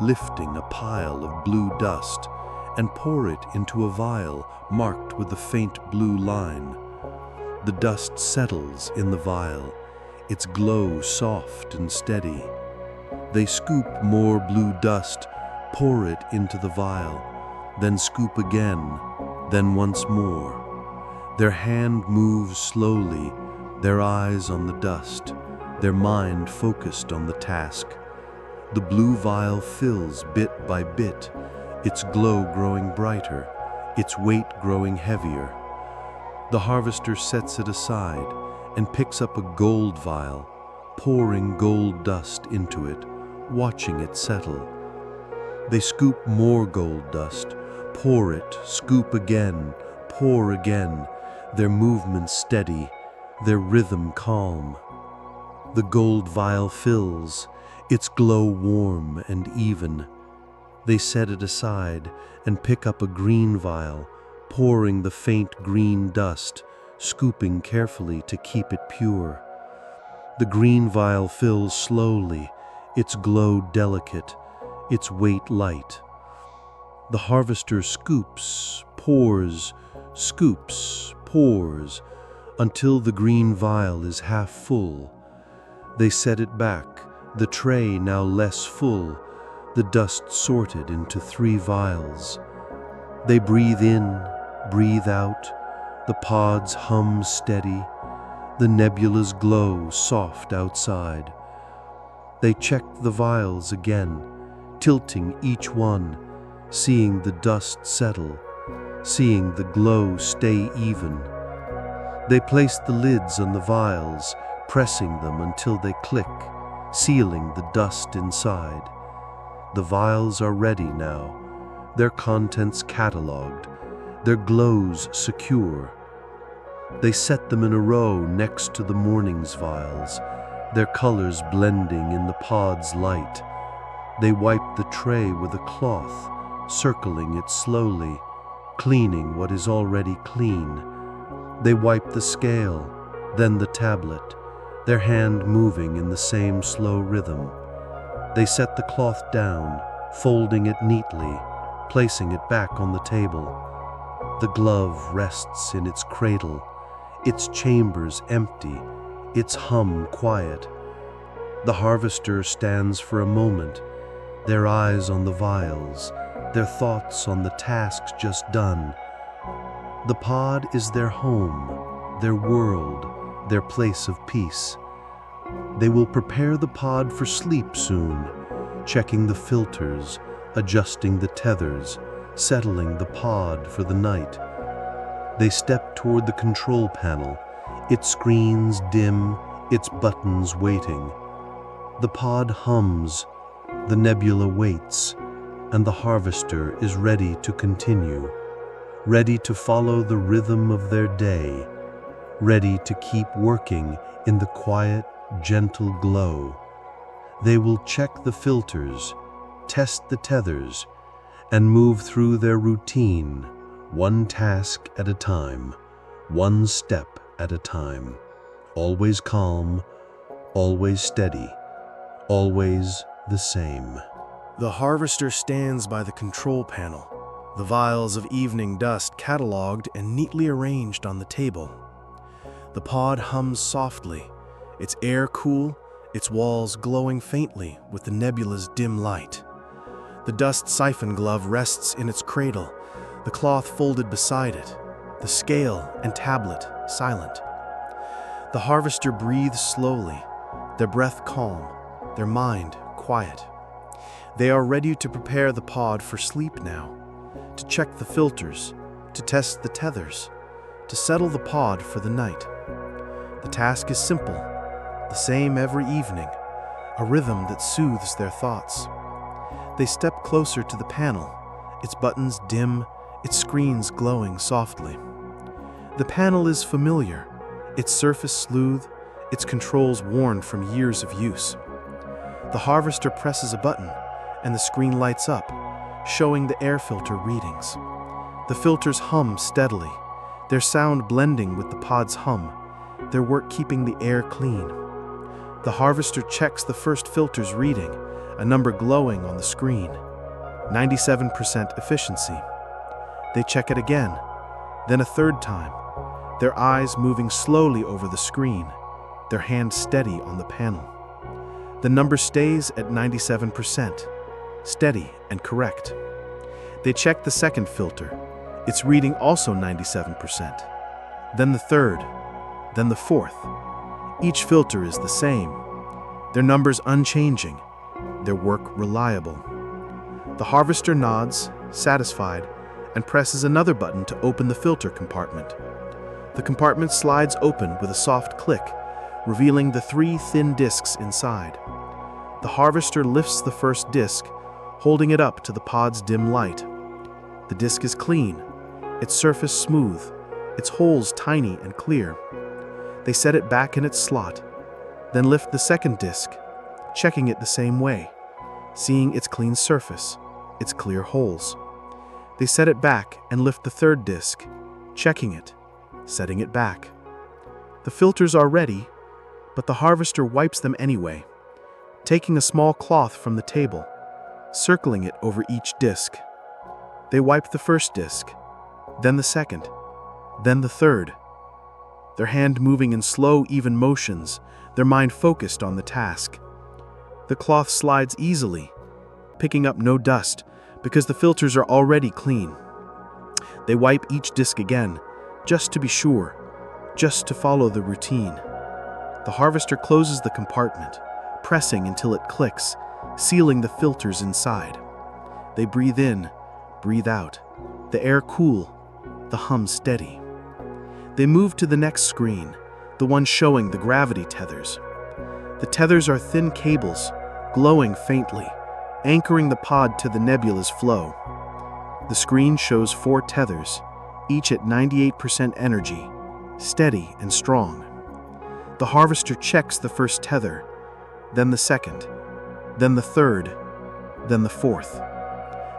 lifting a pile of blue dust, and pour it into a vial marked with a faint blue line. The dust settles in the vial, its glow soft and steady. They scoop more blue dust, pour it into the vial, then scoop again, then once more. Their hand moves slowly, their eyes on the dust, their mind focused on the task. The blue vial fills bit by bit, its glow growing brighter, its weight growing heavier. The harvester sets it aside and picks up a gold vial, pouring gold dust into it, watching it settle. They scoop more gold dust, pour it, scoop again, pour again, their movement steady, their rhythm calm. The gold vial fills, its glow warm and even. They set it aside and pick up a green vial, pouring the faint green dust, scooping carefully to keep it pure. The green vial fills slowly, its glow delicate, its weight light. The harvester scoops, pours, until the green vial is half full. They set it back, the tray now less full, the dust sorted into 3 vials. They breathe in, breathe out, the pods hum steady, the nebula's glow soft outside. They check the vials again, tilting each one, seeing the dust settle, seeing the glow stay even. They place the lids on the vials, pressing them until they click, sealing the dust inside. The vials are ready now, their contents catalogued, their glows secure. They set them in a row next to the morning's vials, their colors blending in the pod's light. They wipe the tray with a cloth, circling it slowly, cleaning what is already clean. They wipe the scale, then the tablet, their hand moving in the same slow rhythm. They set the cloth down, folding it neatly, placing it back on the table. The glove rests in its cradle, its chambers empty, its hum quiet. The harvester stands for a moment, their eyes on the vials, their thoughts on the tasks just done. The pod is their home, their world, their place of peace. They will prepare the pod for sleep soon, checking the filters, adjusting the tethers, settling the pod for the night. They step toward the control panel, its screens dim, its buttons waiting. The pod hums, the nebula waits, and the harvester is ready to continue, ready to follow the rhythm of their day, ready to keep working in the quiet, gentle glow. They will check the filters, test the tethers, and move through their routine, one task at a time, one step at a time, always calm, always steady, always the same. The harvester stands by the control panel, the vials of evening dust cataloged and neatly arranged on the table. The pod hums softly, its air cool, its walls glowing faintly with the nebula's dim light. The dust siphon glove rests in its cradle, the cloth folded beside it, the scale and tablet silent. The harvester breathes slowly, their breath calm, their mind quiet. They are ready to prepare the pod for sleep now, to check the filters, to test the tethers, to settle the pod for the night. The task is simple, the same every evening, a rhythm that soothes their thoughts. They step closer to the panel, its buttons dim, its screens glowing softly. The panel is familiar, its surface smooth, its controls worn from years of use. The harvester presses a button, and the screen lights up, showing the air filter readings. The filters hum steadily, their sound blending with the pod's hum, their work keeping the air clean. The harvester checks the first filter's reading, a number glowing on the screen. 97% efficiency. They check it again, then a third time, their eyes moving slowly over the screen, their hand steady on the panel. The number stays at 97%, steady and correct. They check the second filter, its reading also 97%. Then the third, then the fourth. Each filter is the same, their numbers unchanging, their work reliable. The harvester nods, satisfied, and presses another button to open the filter compartment. The compartment slides open with a soft click, revealing the 3 thin discs inside. The harvester lifts the first disc, holding it up to the pod's dim light. The disc is clean, its surface smooth, its holes tiny and clear. They set it back in its slot, then lift the second disc, checking it the same way, seeing its clean surface, its clear holes. They set it back and lift the third disc, checking it, setting it back. The filters are ready, but the harvester wipes them anyway, taking a small cloth from the table, circling it over each disc. They wipe the first disc, then the second, then the third. Their hand moving in slow, even motions, their mind focused on the task. The cloth slides easily, picking up no dust because the filters are already clean. They wipe each disc again, just to be sure, just to follow the routine. The harvester closes the compartment, pressing until it clicks, sealing the filters inside. They breathe in, breathe out, the air cool, the hum steady. They move to the next screen, the one showing the gravity tethers. The tethers are thin cables, glowing faintly, anchoring the pod to the nebula's flow. The screen shows 4 tethers, each at 98% energy, steady and strong. The harvester checks the first tether, then the second, then the third, then the fourth.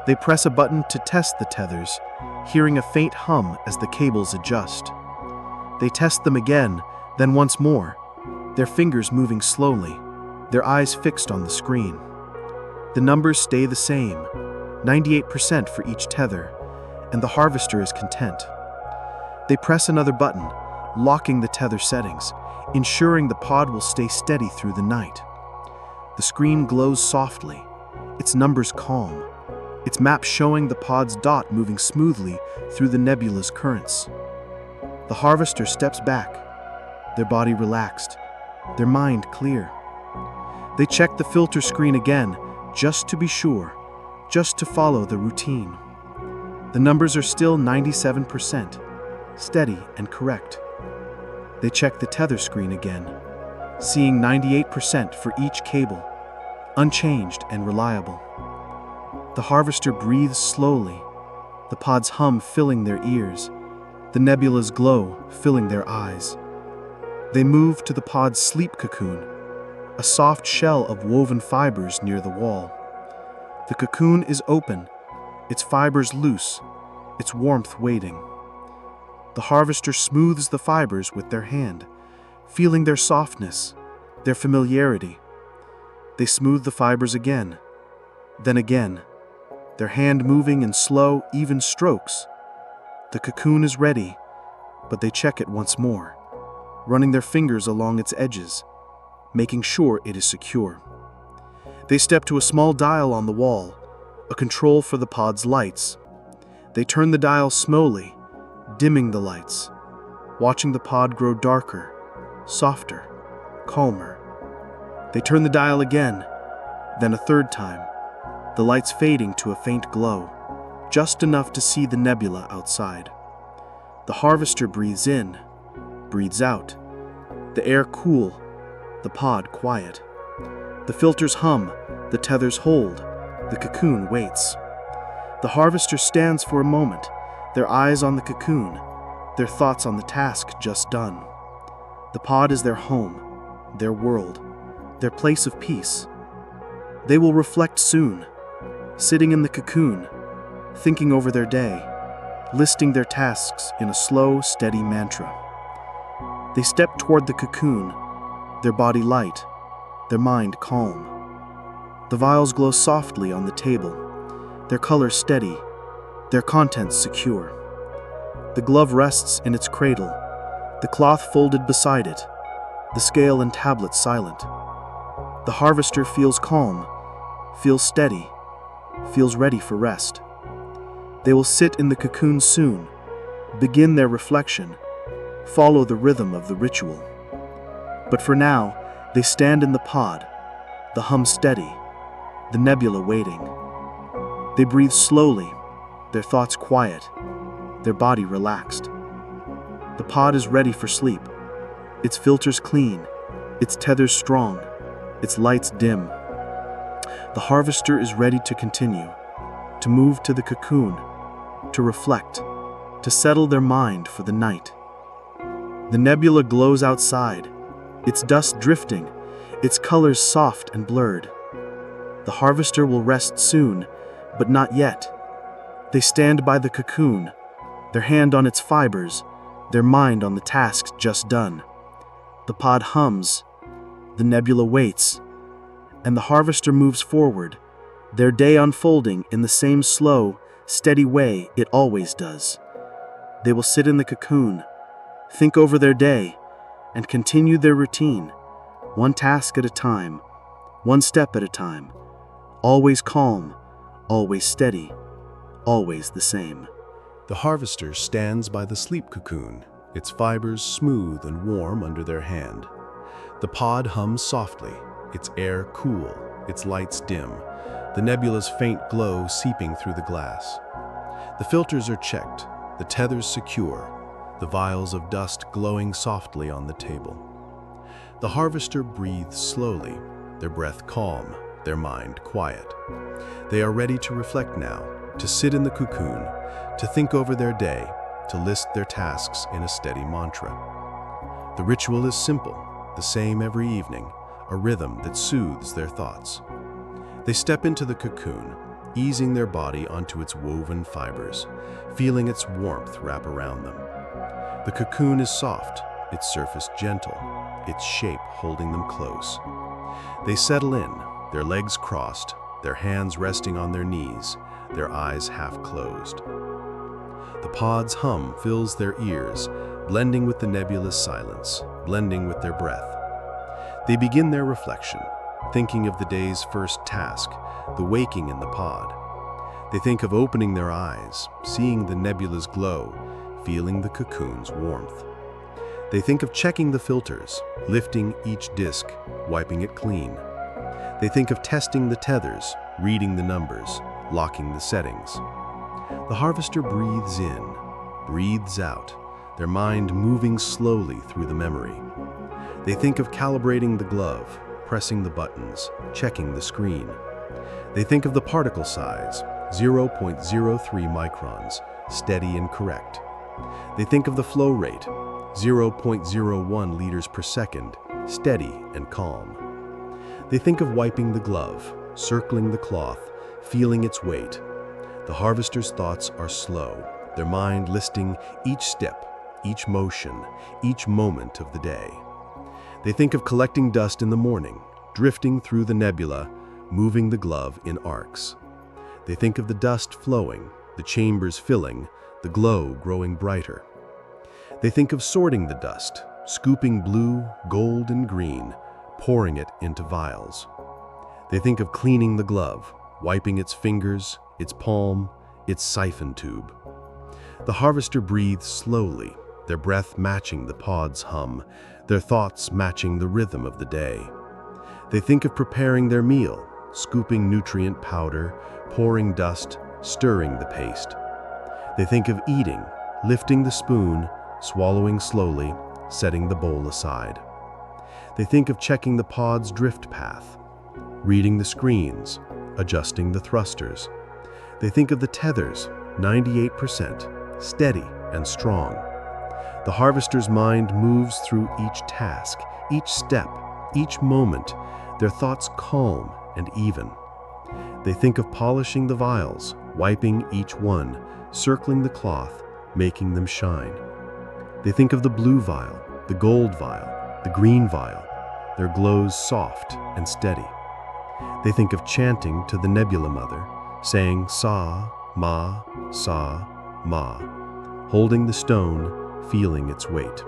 They press a button to test the tethers, hearing a faint hum as the cables adjust. They test them again, then once more, their fingers moving slowly, their eyes fixed on the screen. The numbers stay the same, 98% for each tether, and the harvester is content. They press another button, locking the tether settings, ensuring the pod will stay steady through the night. The screen glows softly, its numbers calm, its map showing the pod's dot moving smoothly through the nebula's currents. The harvester steps back, their body relaxed, their mind clear. They check the filter screen again, just to be sure, just to follow the routine. The numbers are still 97%, steady and correct. They check the tether screen again, seeing 98% for each cable, unchanged and reliable. The harvester breathes slowly, the pod's hum filling their ears, the nebula's glow filling their eyes. They move to the pod's sleep cocoon, a soft shell of woven fibers near the wall. The cocoon is open, its fibers loose, its warmth waiting. The harvester smooths the fibers with their hand, feeling their softness, their familiarity. They smooth the fibers again, then again, their hand moving in slow, even strokes. The cocoon is ready, but they check it once more, running their fingers along its edges, making sure it is secure. They step to a small dial on the wall, a control for the pod's lights. They turn the dial slowly, dimming the lights, watching the pod grow darker, softer, calmer. They turn the dial again, then a third time, the lights fading to a faint glow, just enough to see the nebula outside. The harvester breathes in, breathes out, the air cool, the pod quiet. The filters hum, the tethers hold, the cocoon waits. The harvester stands for a moment, their eyes on the cocoon, their thoughts on the task just done. The pod is their home, their world, their place of peace. They will reflect soon, sitting in the cocoon, thinking over their day, listing their tasks in a slow, steady mantra. They step toward the cocoon, their body light, their mind calm. The vials glow softly on the table, their color steady, their contents secure. The glove rests in its cradle, the cloth folded beside it, the scale and tablet silent. The harvester feels calm, feels steady, feels ready for rest. They will sit in the cocoon soon, begin their reflection, follow the rhythm of the ritual. But for now, they stand in the pod, the hum steady, the nebula waiting. They breathe slowly, their thoughts quiet, their body relaxed. The pod is ready for sleep, its filters clean, its tethers strong, its lights dim. The harvester is ready to continue, to move to the cocoon, to reflect, to settle their mind for the night. The nebula glows outside, its dust drifting, its colors soft and blurred. The harvester will rest soon, but not yet. They stand by the cocoon, their hand on its fibers, their mind on the tasks just done. The pod hums, the nebula waits, and the harvester moves forward, their day unfolding in the same slow, steady way it always does. They will sit in the cocoon, think over their day, and continue their routine, one task at a time, one step at a time, always calm, always steady, always the same. The harvester stands by the sleep cocoon, its fibers smooth and warm under their hand. The pod hums softly, its air cool, its lights dim, the nebula's faint glow seeping through the glass. The filters are checked, the tethers secure, the vials of dust glowing softly on the table. The harvester breathes slowly, their breath calm, their mind quiet. They are ready to reflect now, to sit in the cocoon, to think over their day, to list their tasks in a steady mantra. The ritual is simple, the same every evening, a rhythm that soothes their thoughts. They step into the cocoon, easing their body onto its woven fibers, feeling its warmth wrap around them. The cocoon is soft, its surface gentle, its shape holding them close. They settle in, their legs crossed, their hands resting on their knees, their eyes half closed. The pod's hum fills their ears, blending with the nebula's silence, blending with their breath. They begin their reflection, thinking of the day's first task, the waking in the pod. They think of opening their eyes, seeing the nebula's glow, feeling the cocoon's warmth. They think of checking the filters, lifting each disc, wiping it clean. They think of testing the tethers, reading the numbers, locking the settings. The harvester breathes in, breathes out, their mind moving slowly through the memory. They think of calibrating the glove, pressing the buttons, checking the screen. They think of the particle size, 0.03 microns, steady and correct. They think of the flow rate, 0.01 liters per second, steady and calm. They think of wiping the glove, circling the cloth, feeling its weight. The harvester's thoughts are slow, their mind listing each step, each motion, each moment of the day. They think of collecting dust in the morning, drifting through the nebula, moving the glove in arcs. They think of the dust flowing, the chambers filling, the glow growing brighter. They think of sorting the dust, scooping blue, gold, and green, pouring it into vials. They think of cleaning the glove, wiping its fingers, its palm, its siphon tube. The harvester breathes slowly, their breath matching the pod's hum, their thoughts matching the rhythm of the day. They think of preparing their meal, scooping nutrient powder, pouring dust, stirring the paste. They think of eating, lifting the spoon, swallowing slowly, setting the bowl aside. They think of checking the pod's drift path, reading the screens, adjusting the thrusters. They think of the tethers, 98%, steady and strong. The harvester's mind moves through each task, each step, each moment, their thoughts calm and even. They think of polishing the vials, wiping each one, circling the cloth, making them shine. They think of the blue vial, the gold vial, the green vial, their glows soft and steady. They think of chanting to the Nebula Mother, saying sa, ma, holding the stone, feeling its weight.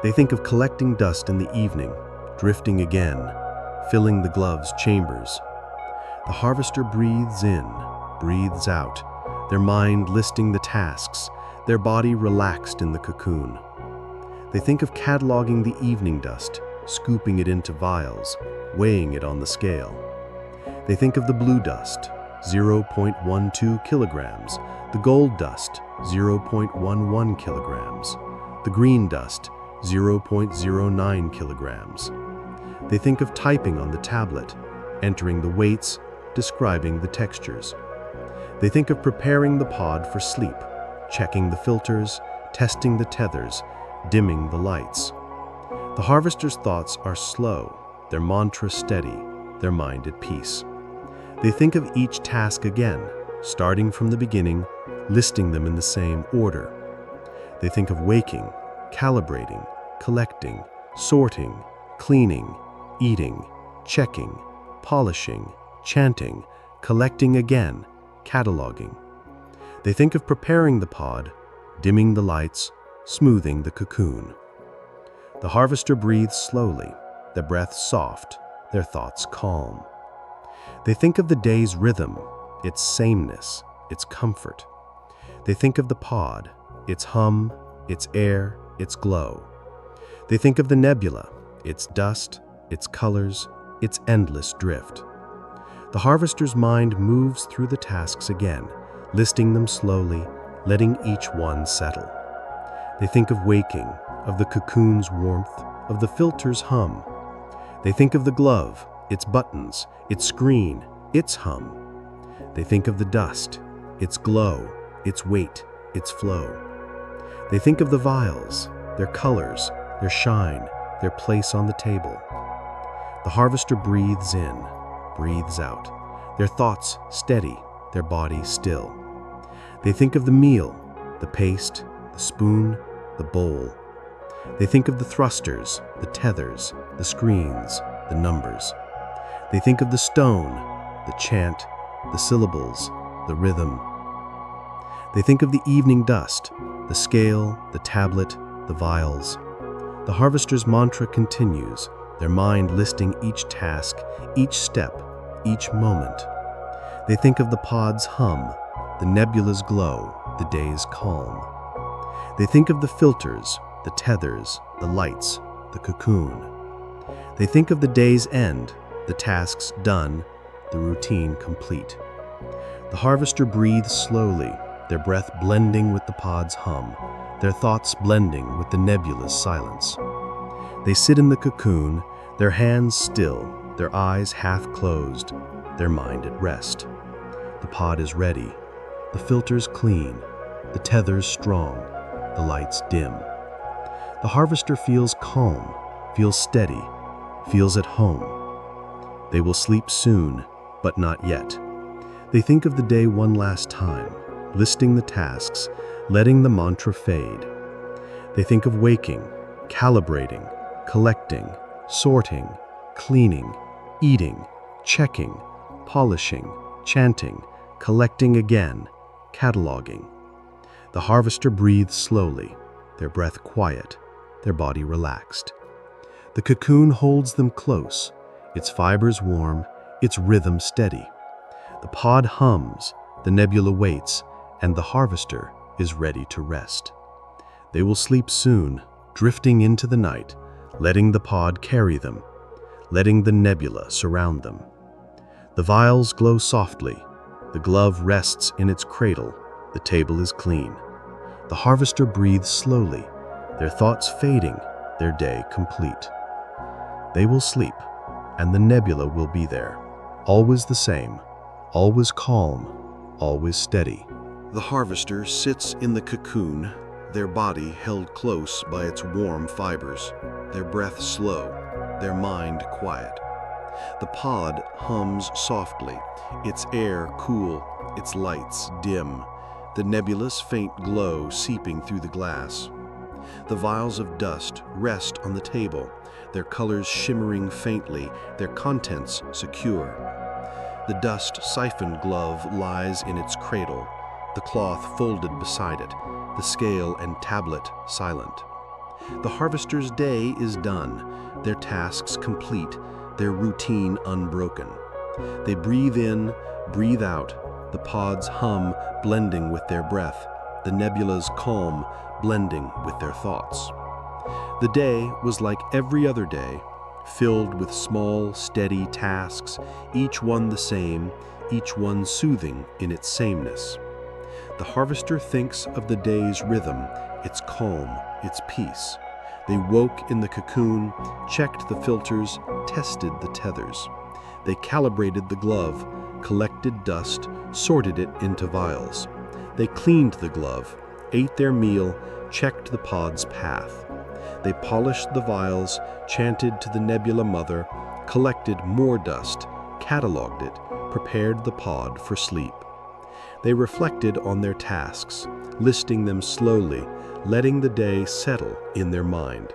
They think of collecting dust in the evening, drifting again, filling the glove's chambers. The harvester breathes in, breathes out, their mind listing the tasks, their body relaxed in the cocoon. They think of cataloging the evening dust, scooping it into vials, weighing it on the scale. They think of the blue dust, 0.12 kilograms, the gold dust, 0.11 kilograms, the green dust, 0.09 kilograms. They think of typing on the tablet, entering the weights, describing the textures. They think of preparing the pod for sleep, checking the filters, testing the tethers, dimming the lights. The harvester's thoughts are slow, their mantra steady, their mind at peace. They think of each task again, starting from the beginning, listing them in the same order. They think of waking, calibrating, collecting, sorting, cleaning, eating, checking, polishing, chanting, collecting again, cataloging. They think of preparing the pod, dimming the lights, smoothing the cocoon. The harvester breathes slowly, their breath soft, their thoughts calm. They think of the day's rhythm, its sameness, its comfort. They think of the pod, its hum, its air, its glow. They think of the nebula, its dust, its colors, its endless drift. The harvester's mind moves through the tasks again, listing them slowly, letting each one settle. They think of waking, of the cocoon's warmth, of the filter's hum. They think of the glove, its buttons, its screen, its hum. They think of the dust, its glow, its weight, its flow. They think of the vials, their colors, their shine, their place on the table. The harvester breathes in, breathes out, their thoughts steady, their body still. They think of the meal, the paste, the spoon, the bowl. They think of the thrusters, the tethers, the screens, the numbers. They think of the stone, the chant, the syllables, the rhythm. They think of the evening dust, the scale, the tablet, the vials. The harvester's mantra continues, their mind listing each task, each step, each moment. They think of the pod's hum, the nebula's glow, the day's calm. They think of the filters, the tethers, the lights, the cocoon. They think of the day's end, the tasks done, the routine complete. The harvester breathes slowly, their breath blending with the pod's hum, their thoughts blending with the nebula's silence. They sit in the cocoon, their hands still, their eyes half closed, their mind at rest. The pod is ready, the filters clean, the tethers strong, the lights dim. The harvester feels calm, feels steady, feels at home. They will sleep soon, but not yet. They think of the day one last time, listing the tasks, letting the mantra fade. They think of waking, calibrating, collecting, sorting, cleaning, eating, checking, polishing, chanting, collecting again, cataloging. The harvester breathes slowly, their breath quiet, their body relaxed. The cocoon holds them close, its fibers warm, its rhythm steady. The pod hums, the nebula waits, and the harvester is ready to rest. They will sleep soon, drifting into the night, letting the pod carry them, letting the nebula surround them. The vials glow softly, the glove rests in its cradle, the table is clean. The harvester breathes slowly, their thoughts fading, their day complete. They will sleep, and the nebula will be there, always the same, always calm, always steady. The harvester sits in the cocoon, their body held close by its warm fibers, their breath slow, their mind quiet. The pod hums softly, its air cool, its lights dim, the nebula's faint glow seeping through the glass. The vials of dust rest on the table, their colors shimmering faintly, their contents secure. The dust-siphoned glove lies in its cradle, the cloth folded beside it, the scale and tablet silent. The harvester's day is done, their tasks complete, their routine unbroken. They breathe in, breathe out, the pods hum, blending with their breath, the nebula's calm, blending with their thoughts. The day was like every other day, filled with small, steady tasks, each one the same, each one soothing in its sameness. The harvester thinks of the day's rhythm, its calm, its peace. They woke in the cocoon, checked the filters, tested the tethers. They calibrated the glove, collected dust, sorted it into vials. They cleaned the glove, ate their meal, checked the pod's path. They polished the vials, chanted to the nebula mother, collected more dust, cataloged it, prepared the pod for sleep. They reflected on their tasks, listing them slowly, letting the day settle in their mind.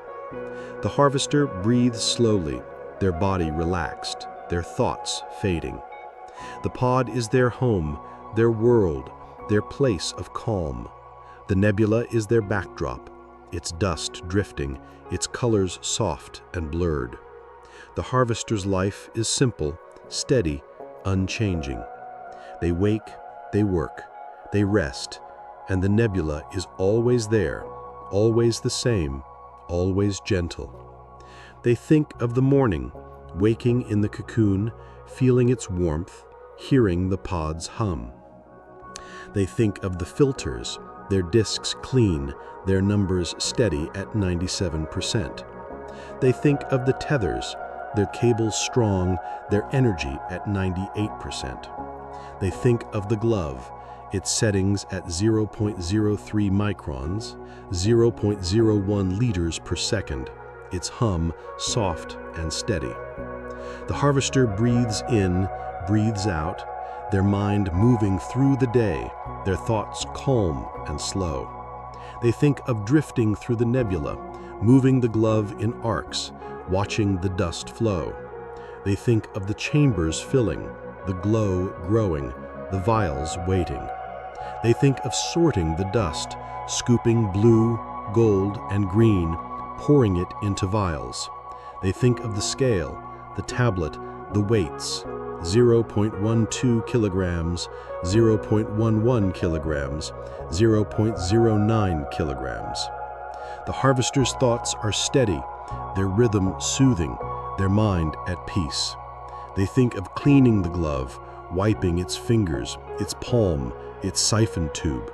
The harvester breathes slowly, their body relaxed, their thoughts fading. The pod is their home, their world, their place of calm. The nebula is their backdrop, its dust drifting, its colors soft and blurred. The harvester's life is simple, steady, unchanging. They wake, they work, they rest, and the nebula is always there, always the same, always gentle. They think of the morning, waking in the cocoon, feeling its warmth, hearing the pod's hum. They think of the filters, their discs clean, their numbers steady at 97%. They think of the tethers, their cables strong, their energy at 98%. They think of the glove, its settings at 0.03 microns, 0.01 liters per second, its hum soft and steady. The harvester breathes in, breathes out, their mind moving through the day, their thoughts calm and slow. They think of drifting through the nebula, moving the glove in arcs, watching the dust flow. They think of the chambers filling, the glow growing, the vials waiting. They think of sorting the dust, scooping blue, gold, and green, pouring it into vials. They think of the scale, the tablet, the weights, 0.12 kilograms, 0.11 kilograms, 0.09 kilograms. The harvester's thoughts are steady, their rhythm soothing, their mind at peace. They think of cleaning the glove, wiping its fingers, its palm, its siphon tube.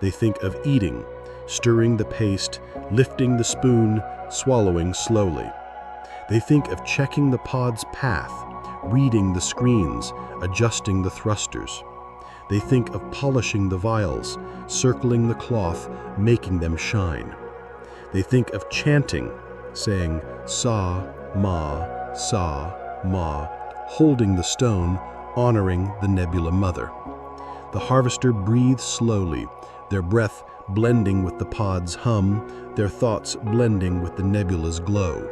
They think of eating, stirring the paste, lifting the spoon, swallowing slowly. They think of checking the pod's path, reading the screens, adjusting the thrusters. They think of polishing the vials, circling the cloth, making them shine. They think of chanting, saying sa, ma, holding the stone, honoring the nebula mother. The harvester breathes slowly, their breath blending with the pod's hum, their thoughts blending with the nebula's glow.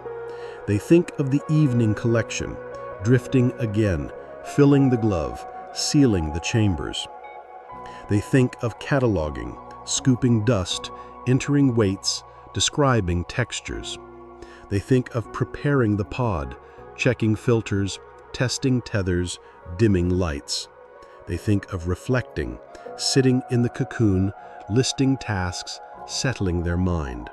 They think of the evening collection, drifting again, filling the glove, sealing the chambers. They think of cataloging, scooping dust, entering weights, describing textures. They think of preparing the pod, checking filters, testing tethers, dimming lights. They think of reflecting, sitting in the cocoon, listing tasks, settling their mind.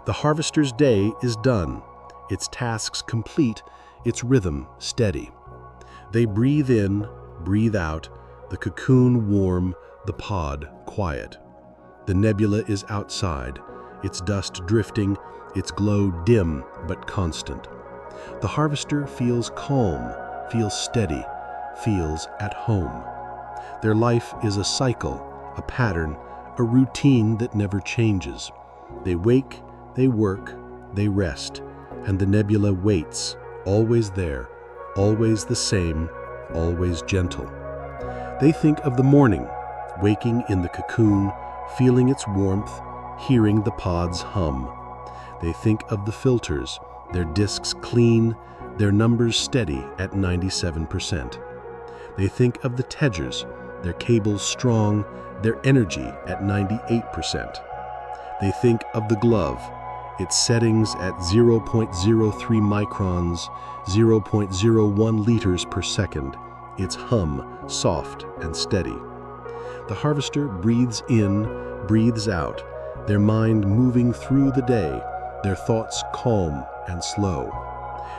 The harvester's day is done, its tasks complete, its rhythm steady. They breathe in, breathe out, the cocoon warm, the pod quiet. The nebula is outside, its dust drifting, its glow dim but constant. The harvester feels calm, feels steady, feels at home. Their life is a cycle, a pattern, a routine that never changes. They wake, they work, they rest, and the nebula waits, always there, always the same, always gentle. They think of the morning, waking in the cocoon, feeling its warmth, hearing the pod's hum. They think of the filters, their discs clean, their numbers steady at 97%. They think of the tedgers, their cables strong, their energy at 98%. They think of the glove, its settings at 0.03 microns, 0.01 liters per second, its hum soft and steady. The harvester breathes in, breathes out, their mind moving through the day, their thoughts calm and slow.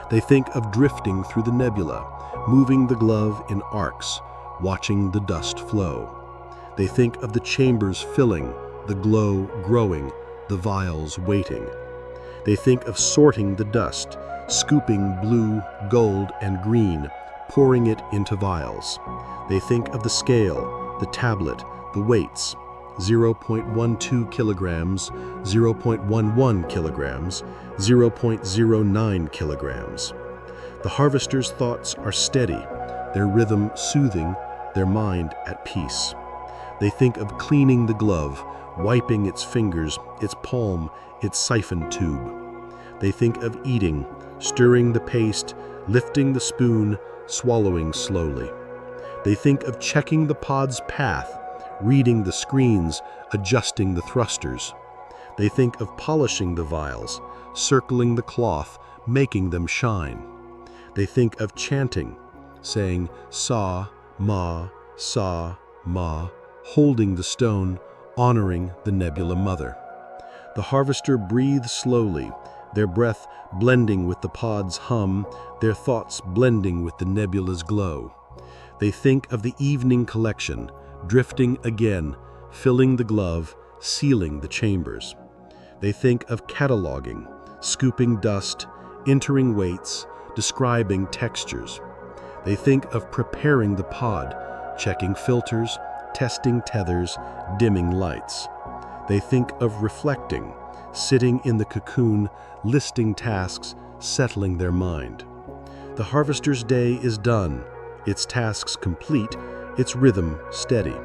They think of drifting through the nebula, moving the glove in arcs, watching the dust flow. They think of the chambers filling, the glow growing, the vials waiting. They think of sorting the dust, scooping blue, gold, and green, pouring it into vials. They think of the scale, the tablet, the weights, 0.12 kilograms, 0.11 kilograms, 0.09 kilograms. The harvester's thoughts are steady, their rhythm soothing, their mind at peace. They think of cleaning the glove, wiping its fingers, its palm, its siphon tube. They think of eating, stirring the paste, lifting the spoon, swallowing slowly. They think of checking the pod's path, reading the screens, adjusting the thrusters. They think of polishing the vials, circling the cloth, making them shine. They think of chanting, saying sa, ma, holding the stone, honoring the nebula mother. The harvester breathes slowly, their breath blending with the pod's hum, their thoughts blending with the nebula's glow. They think of the evening collection, drifting again, filling the glove, sealing the chambers. They think of cataloging, scooping dust, entering weights, describing textures. They think of preparing the pod, checking filters, testing tethers, dimming lights. They think of reflecting, sitting in the cocoon, listing tasks, settling their mind. The harvester's day is done, its tasks complete, its rhythm steady.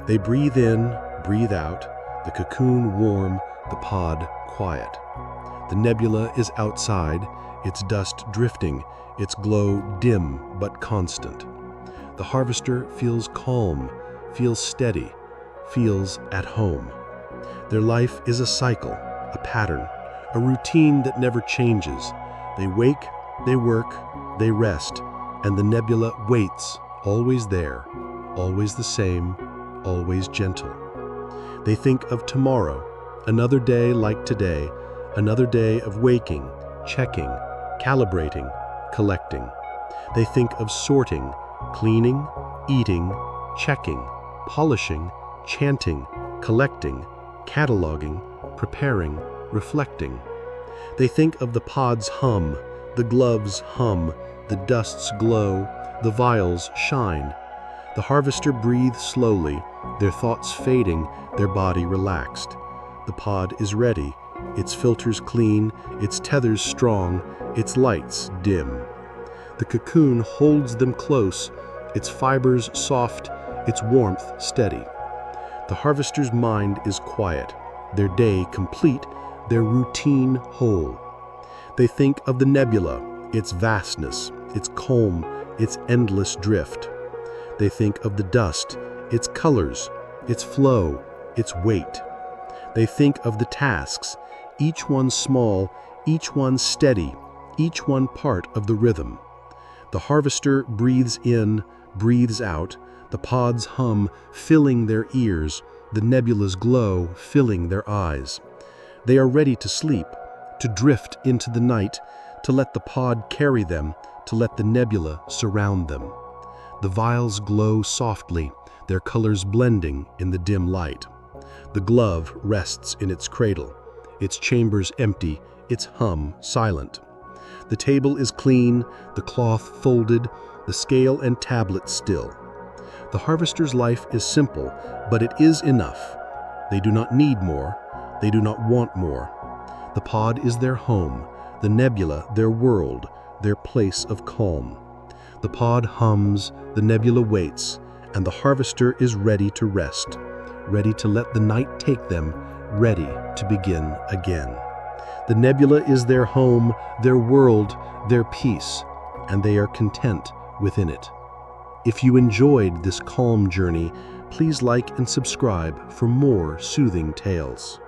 They breathe in, breathe out, the cocoon warm, the pod quiet. The nebula is outside, its dust drifting, its glow dim but constant. The harvester feels calm, feels steady, feels at home. Their life is a cycle, a pattern, a routine that never changes. They wake, they work, they rest, and the nebula waits, always there, always the same, always gentle. They think of tomorrow, another day like today, another day of waking, checking, calibrating, collecting. They think of sorting, cleaning, eating, checking, polishing, chanting, collecting, cataloging, preparing, reflecting. They think of the pod's hum, the glove's hum, the dust's glow, the vials shine. The harvester breathes slowly, their thoughts fading, their body relaxed. The pod is ready, its filters clean, its tethers strong, its lights dim. The cocoon holds them close, its fibers soft, its warmth steady. The harvester's mind is quiet, their day complete, their routine whole. They think of the nebula, its vastness, its calm, its endless drift. They think of the dust, its colors, its flow, its weight. They think of the tasks, each one small, each one steady, each one part of the rhythm. The harvester breathes in, breathes out, the pod's hum filling their ears, the nebula's glow filling their eyes. They are ready to sleep, to drift into the night, to let the pod carry them, to let the nebula surround them. The vials glow softly, their colors blending in the dim light. The glove rests in its cradle, its chambers empty, its hum silent. The table is clean, the cloth folded, the scale and tablet still. The harvester's life is simple, but it is enough. They do not need more, they do not want more. The pod is their home, the nebula their world, their place of calm. The pod hums, the nebula waits, and the harvester is ready to rest, ready to let the night take them, ready to begin again. The nebula is their home, their world, their peace, and they are content within it. If you enjoyed this calm journey, please like and subscribe for more soothing tales.